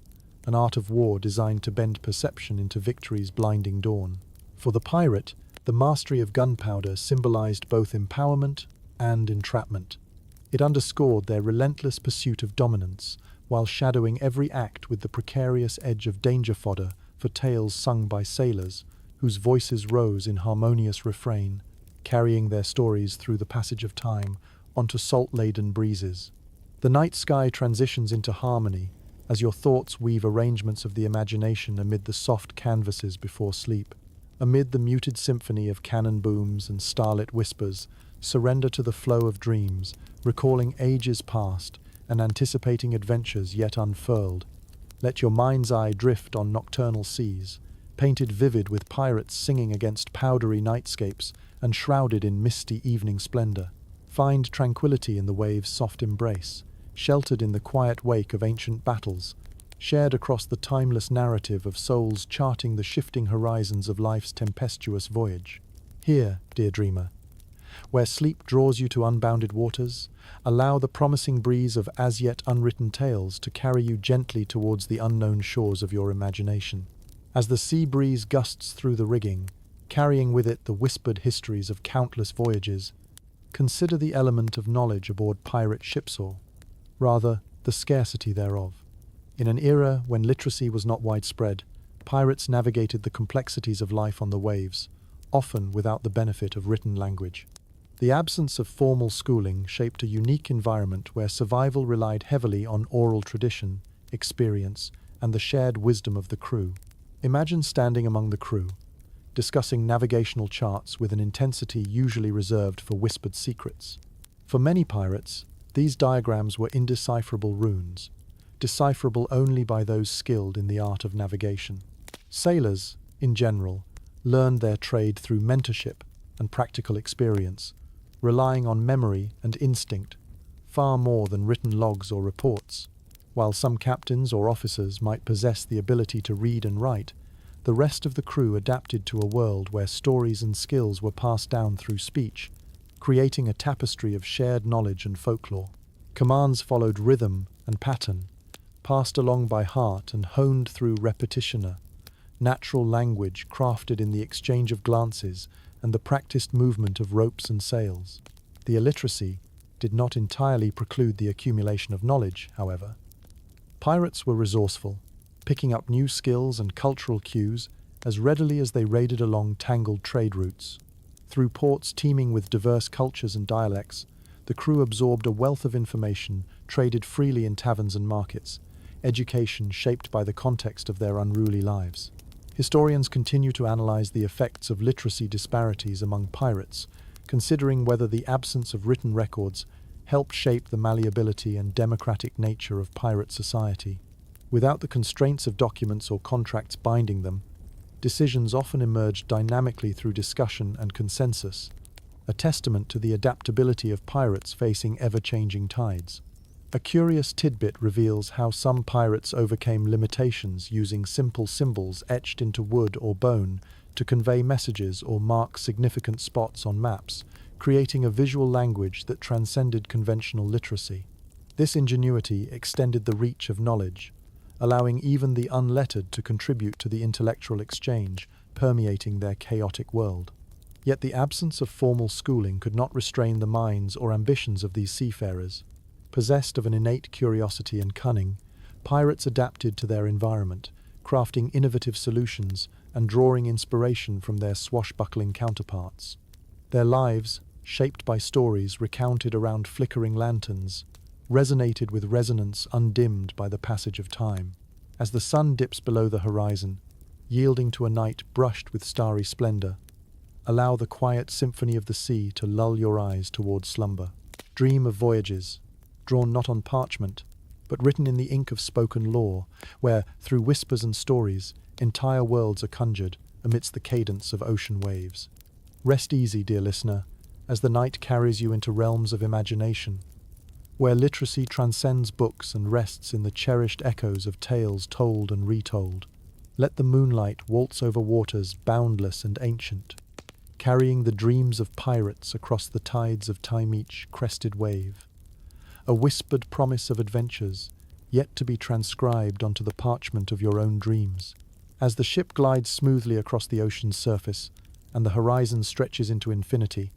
an art of war designed to bend perception into victory's blinding dawn. For the pirate, the mastery of gunpowder symbolized both empowerment and entrapment. It underscored their relentless pursuit of dominance, while shadowing every act with the precarious edge of danger fodder for tales sung by sailors, whose voices rose in harmonious refrain, carrying their stories through the passage of time onto salt-laden breezes. The night sky transitions into harmony, as your thoughts weave arrangements of the imagination amid the soft canvases before sleep. Amid the muted symphony of cannon booms and starlit whispers, surrender to the flow of dreams, recalling ages past and anticipating adventures yet unfurled. Let your mind's eye drift on nocturnal seas, painted vivid with pirates singing against powdery nightscapes and shrouded in misty evening splendor. Find tranquility in the waves' soft embrace, sheltered in the quiet wake of ancient battles, shared across the timeless narrative of souls charting the shifting horizons of life's tempestuous voyage. Here, dear dreamer, where sleep draws you to unbounded waters, allow the promising breeze of as-yet unwritten tales to carry you gently towards the unknown shores of your imagination. As the sea breeze gusts through the rigging, carrying with it the whispered histories of countless voyages, consider the element of knowledge aboard pirate ships, or, rather, the scarcity thereof. In an era when literacy was not widespread, pirates navigated the complexities of life on the waves, often without the benefit of written language. The absence of formal schooling shaped a unique environment where survival relied heavily on oral tradition, experience, and the shared wisdom of the crew. Imagine standing among the crew, discussing navigational charts with an intensity usually reserved for whispered secrets. For many pirates, these diagrams were indecipherable runes, decipherable only by those skilled in the art of navigation. Sailors, in general, learned their trade through mentorship and practical experience, relying on memory and instinct far more than written logs or reports. While some captains or officers might possess the ability to read and write, the rest of the crew adapted to a world where stories and skills were passed down through speech, creating a tapestry of shared knowledge and folklore. Commands followed rhythm and pattern, passed along by heart and honed through repetition, natural language crafted in the exchange of glances and the practiced movement of ropes and sails. The illiteracy did not entirely preclude the accumulation of knowledge, however. Pirates were resourceful, picking up new skills and cultural cues as readily as they raided along tangled trade routes. Through ports teeming with diverse cultures and dialects, the crew absorbed a wealth of information traded freely in taverns and markets, education shaped by the context of their unruly lives. Historians continue to analyze the effects of literacy disparities among pirates, considering whether the absence of written records helped shape the malleability and democratic nature of pirate society. Without the constraints of documents or contracts binding them, decisions often emerged dynamically through discussion and consensus, a testament to the adaptability of pirates facing ever-changing tides. A curious tidbit reveals how some pirates overcame limitations using simple symbols etched into wood or bone to convey messages or mark significant spots on maps, creating a visual language that transcended conventional literacy. This ingenuity extended the reach of knowledge, allowing even the unlettered to contribute to the intellectual exchange permeating their chaotic world. Yet the absence of formal schooling could not restrain the minds or ambitions of these seafarers. Possessed of an innate curiosity and cunning, pirates adapted to their environment, crafting innovative solutions and drawing inspiration from their swashbuckling counterparts. Their lives, shaped by stories recounted around flickering lanterns, resonated with resonance undimmed by the passage of time. As the sun dips below the horizon, yielding to a night brushed with starry splendor, allow the quiet symphony of the sea to lull your eyes toward slumber. Dream of voyages, drawn not on parchment, but written in the ink of spoken lore, where, through whispers and stories, entire worlds are conjured amidst the cadence of ocean waves. Rest easy, dear listener, as the night carries you into realms of imagination, where literacy transcends books and rests in the cherished echoes of tales told and retold. Let the moonlight waltz over waters boundless and ancient, carrying the dreams of pirates across the tides of time each crested wave. A whispered promise of adventures, yet to be transcribed onto the parchment of your own dreams. As the ship glides smoothly across the ocean's surface, and the horizon stretches into infinity,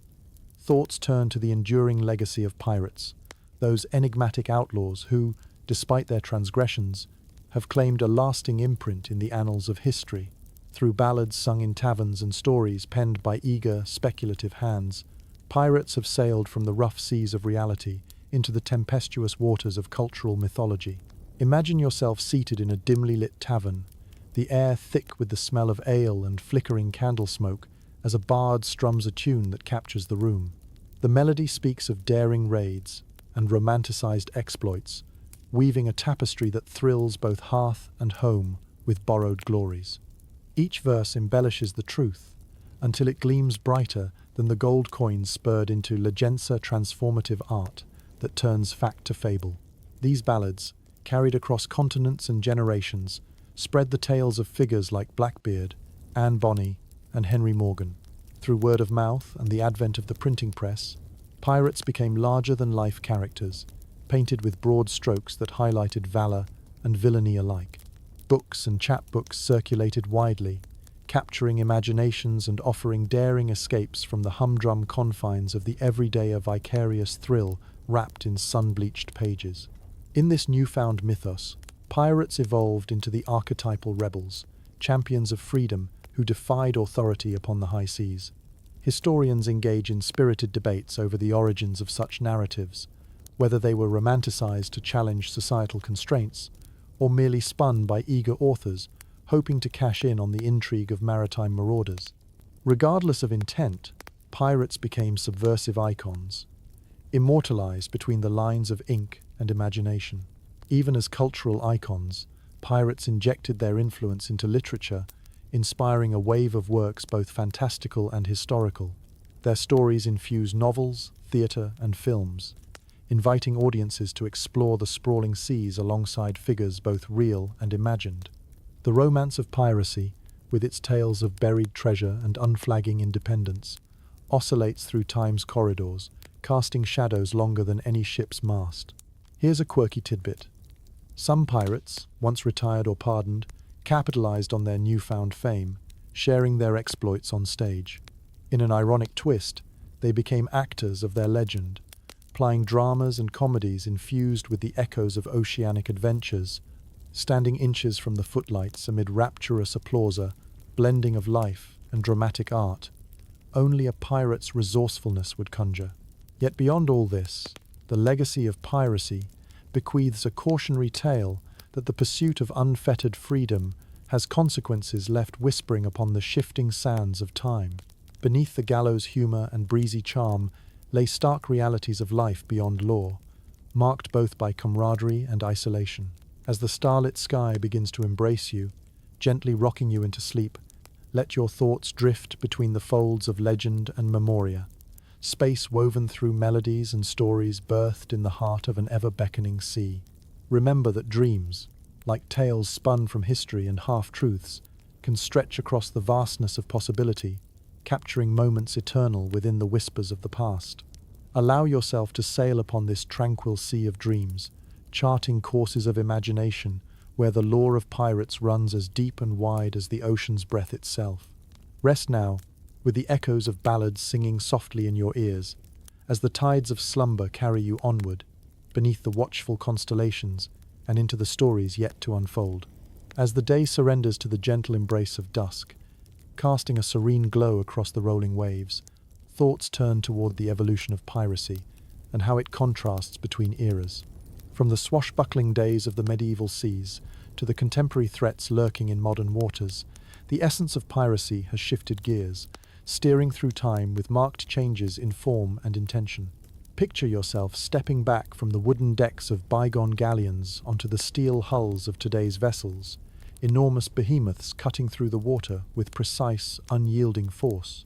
thoughts turn to the enduring legacy of pirates, those enigmatic outlaws who, despite their transgressions, have claimed a lasting imprint in the annals of history. Through ballads sung in taverns and stories penned by eager, speculative hands, pirates have sailed from the rough seas of reality into the tempestuous waters of cultural mythology. Imagine yourself seated in a dimly lit tavern, the air thick with the smell of ale and flickering candle smoke, as a bard strums a tune that captures the room. The melody speaks of daring raids and romanticized exploits, weaving a tapestry that thrills both hearth and home with borrowed glories. Each verse embellishes the truth, until it gleams brighter than the gold coins spurred into legenza transformative art that turns fact to fable. These ballads, carried across continents and generations, spread the tales of figures like Blackbeard, Anne Bonny, and Henry Morgan. Through word of mouth and the advent of the printing press, pirates became larger-than-life characters, painted with broad strokes that highlighted valor and villainy alike. Books and chapbooks circulated widely, capturing imaginations and offering daring escapes from the humdrum confines of the everyday, a vicarious thrill wrapped in sun-bleached pages. In this newfound mythos, pirates evolved into the archetypal rebels, champions of freedom who defied authority upon the high seas. Historians engage in spirited debates over the origins of such narratives, whether they were romanticized to challenge societal constraints, or merely spun by eager authors hoping to cash in on the intrigue of maritime marauders. Regardless of intent, pirates became subversive icons, immortalized between the lines of ink and imagination. Even as cultural icons, pirates injected their influence into literature, inspiring a wave of works both fantastical and historical. Their stories infuse novels, theatre, and films, inviting audiences to explore the sprawling seas alongside figures both real and imagined. The romance of piracy, with its tales of buried treasure and unflagging independence, oscillates through time's corridors, casting shadows longer than any ship's mast. Here's a quirky tidbit. Some pirates, once retired or pardoned, capitalized on their newfound fame, sharing their exploits on stage. In an ironic twist, they became actors of their legend, plying dramas and comedies infused with the echoes of oceanic adventures, standing inches from the footlights amid rapturous applause, blending of life and dramatic art. Only a pirate's resourcefulness would conjure. Yet beyond all this, the legacy of piracy bequeaths a cautionary tale that the pursuit of unfettered freedom has consequences left whispering upon the shifting sands of time. Beneath the gallows' humor and breezy charm lay stark realities of life beyond law, marked both by camaraderie and isolation. As the starlit sky begins to embrace you, gently rocking you into sleep, let your thoughts drift between the folds of legend and memoria, space woven through melodies and stories birthed in the heart of an ever-beckoning sea. Remember that dreams, like tales spun from history and half-truths, can stretch across the vastness of possibility, capturing moments eternal within the whispers of the past. Allow yourself to sail upon this tranquil sea of dreams, charting courses of imagination where the lore of pirates runs as deep and wide as the ocean's breath itself. Rest now, with the echoes of ballads singing softly in your ears, as the tides of slumber carry you onward, beneath the watchful constellations and into the stories yet to unfold. As the day surrenders to the gentle embrace of dusk, casting a serene glow across the rolling waves, thoughts turn toward the evolution of piracy and how it contrasts between eras. From the swashbuckling days of the medieval seas to the contemporary threats lurking in modern waters, the essence of piracy has shifted gears, steering through time with marked changes in form and intention. Picture yourself stepping back from the wooden decks of bygone galleons onto the steel hulls of today's vessels, enormous behemoths cutting through the water with precise, unyielding force.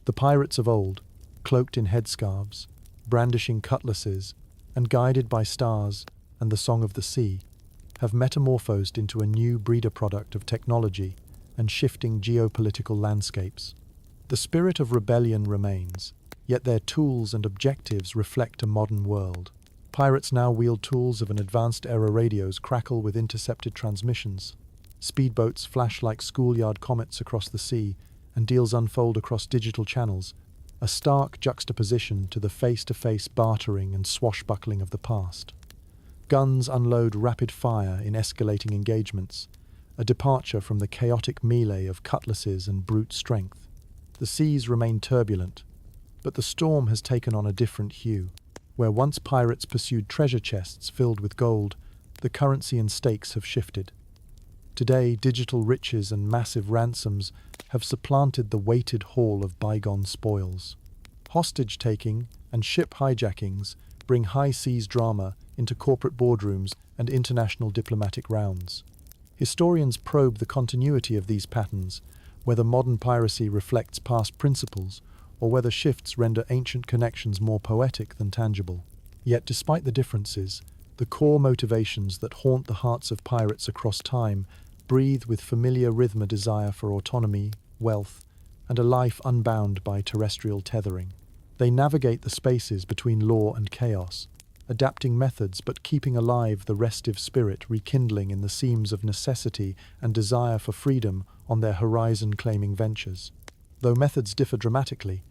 The pirates of old, cloaked in headscarves, brandishing cutlasses, and guided by stars and the song of the sea, have metamorphosed into a new breeder product of technology and shifting geopolitical landscapes. The spirit of rebellion remains, yet their tools and objectives reflect a modern world. Pirates now wield tools of an advanced era. Radios crackle with intercepted transmissions. Speedboats flash like schoolyard comets across the sea, and deals unfold across digital channels, a stark juxtaposition to the face-to-face bartering and swashbuckling of the past. Guns unload rapid fire in escalating engagements, a departure from the chaotic melee of cutlasses and brute strength. The seas remain turbulent, but the storm has taken on a different hue. Where once pirates pursued treasure chests filled with gold, the currency and stakes have shifted. Today, digital riches and massive ransoms have supplanted the weighted haul of bygone spoils. Hostage-taking and ship hijackings bring high seas drama into corporate boardrooms and international diplomatic rounds. Historians probe the continuity of these patterns, whether modern piracy reflects past principles or whether shifts render ancient connections more poetic than tangible. Yet despite the differences, the core motivations that haunt the hearts of pirates across time breathe with familiar rhythm: a desire for autonomy, wealth, and a life unbound by terrestrial tethering. They navigate the spaces between law and chaos, adapting methods but keeping alive the restive spirit rekindling in the seams of necessity and desire for freedom on their horizon-claiming ventures. Though methods differ dramatically,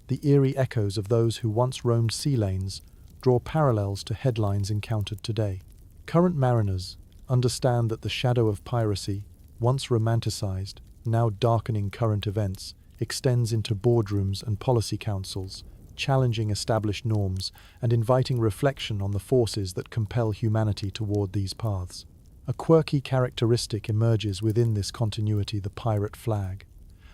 the eerie echoes of those who once roamed sea lanes draw parallels to headlines encountered today. Current mariners understand that the shadow of piracy, once romanticized, now darkening current events, extends into boardrooms and policy councils, challenging established norms and inviting reflection on the forces that compel humanity toward these paths. A quirky characteristic emerges within this continuity: the pirate flag,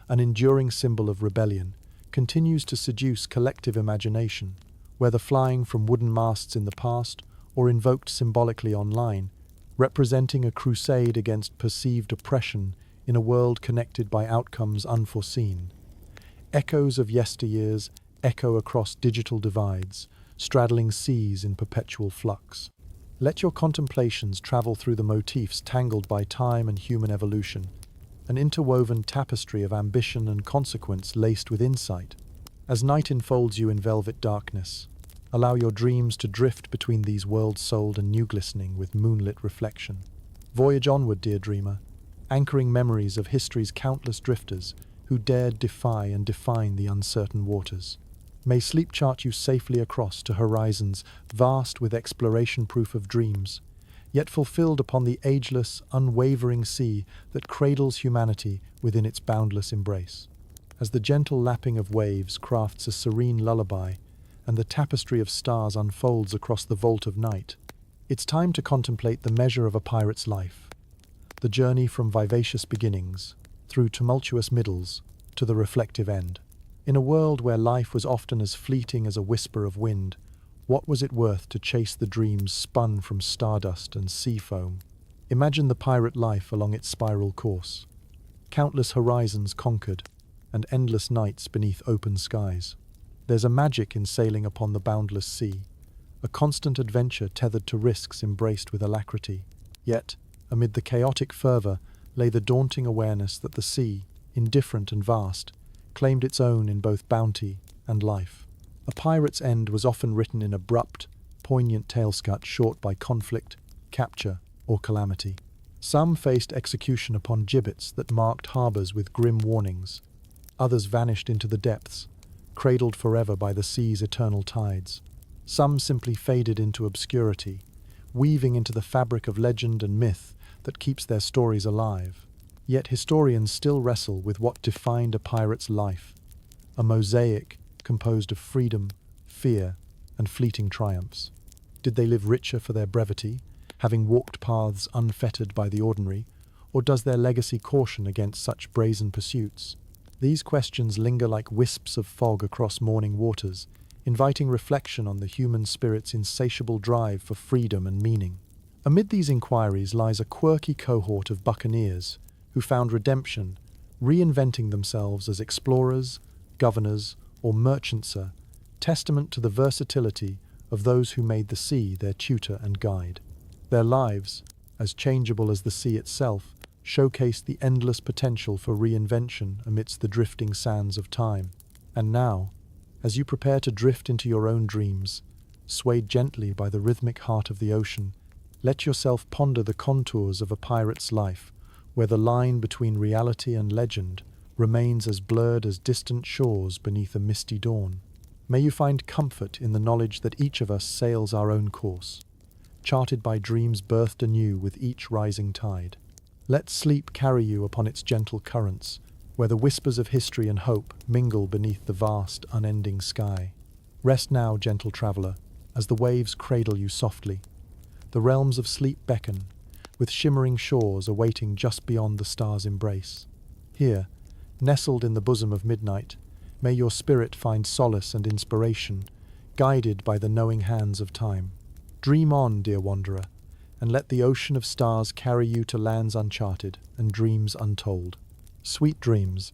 an enduring symbol of rebellion, continues to seduce collective imagination, whether flying from wooden masts in the past or invoked symbolically online, representing a crusade against perceived oppression in a world connected by outcomes unforeseen. Echoes of yesteryears echo across digital divides, straddling seas in perpetual flux. Let your contemplations travel through the motifs tangled by time and human evolution, an interwoven tapestry of ambition and consequence laced with insight. As night enfolds you in velvet darkness, allow your dreams to drift between these worlds souled and new glistening with moonlit reflection. Voyage onward, dear dreamer, anchoring memories of history's countless drifters, who dared defy and define the uncertain waters. May sleep chart you safely across to horizons vast with exploration proof of dreams, yet fulfilled upon the ageless, unwavering sea that cradles humanity within its boundless embrace. As the gentle lapping of waves crafts a serene lullaby, and the tapestry of stars unfolds across the vault of night, it's time to contemplate the measure of a pirate's life, the journey from vivacious beginnings, through tumultuous middles, to the reflective end. In a world where life was often as fleeting as a whisper of wind, what was it worth to chase the dreams spun from stardust and sea foam? Imagine the pirate life along its spiral course. Countless horizons conquered, and endless nights beneath open skies. There's a magic in sailing upon the boundless sea, a constant adventure tethered to risks embraced with alacrity. Yet, amid the chaotic fervor, lay the daunting awareness that the sea, indifferent and vast, claimed its own in both bounty and life. A pirate's end was often written in abrupt, poignant tales cut short by conflict, capture, or calamity. Some faced execution upon gibbets that marked harbors with grim warnings. Others vanished into the depths, cradled forever by the sea's eternal tides. Some simply faded into obscurity, weaving into the fabric of legend and myth that keeps their stories alive. Yet historians still wrestle with what defined a pirate's life, a mosaic composed of freedom, fear, and fleeting triumphs. Did they live richer for their brevity, having walked paths unfettered by the ordinary, or does their legacy caution against such brazen pursuits? These questions linger like wisps of fog across morning waters, inviting reflection on the human spirit's insatiable drive for freedom and meaning. Amid these inquiries lies a quirky cohort of buccaneers who found redemption, reinventing themselves as explorers, governors, or merchants, a testament to the versatility of those who made the sea their tutor and guide. Their lives, as changeable as the sea itself, showcase the endless potential for reinvention amidst the drifting sands of time. And now, as you prepare to drift into your own dreams, swayed gently by the rhythmic heart of the ocean, let yourself ponder the contours of a pirate's life, where the line between reality and legend remains as blurred as distant shores beneath a misty dawn. May you find comfort in the knowledge that each of us sails our own course, charted by dreams birthed anew with each rising tide. Let sleep carry you upon its gentle currents, where the whispers of history and hope mingle beneath the vast, unending sky. Rest now, gentle traveler, as the waves cradle you softly. The realms of sleep beckon, with shimmering shores awaiting just beyond the stars' embrace. Here, nestled in the bosom of midnight, may your spirit find solace and inspiration, guided by the knowing hands of time. Dream on, dear wanderer, and let the ocean of stars carry you to lands uncharted and dreams untold. Sweet dreams.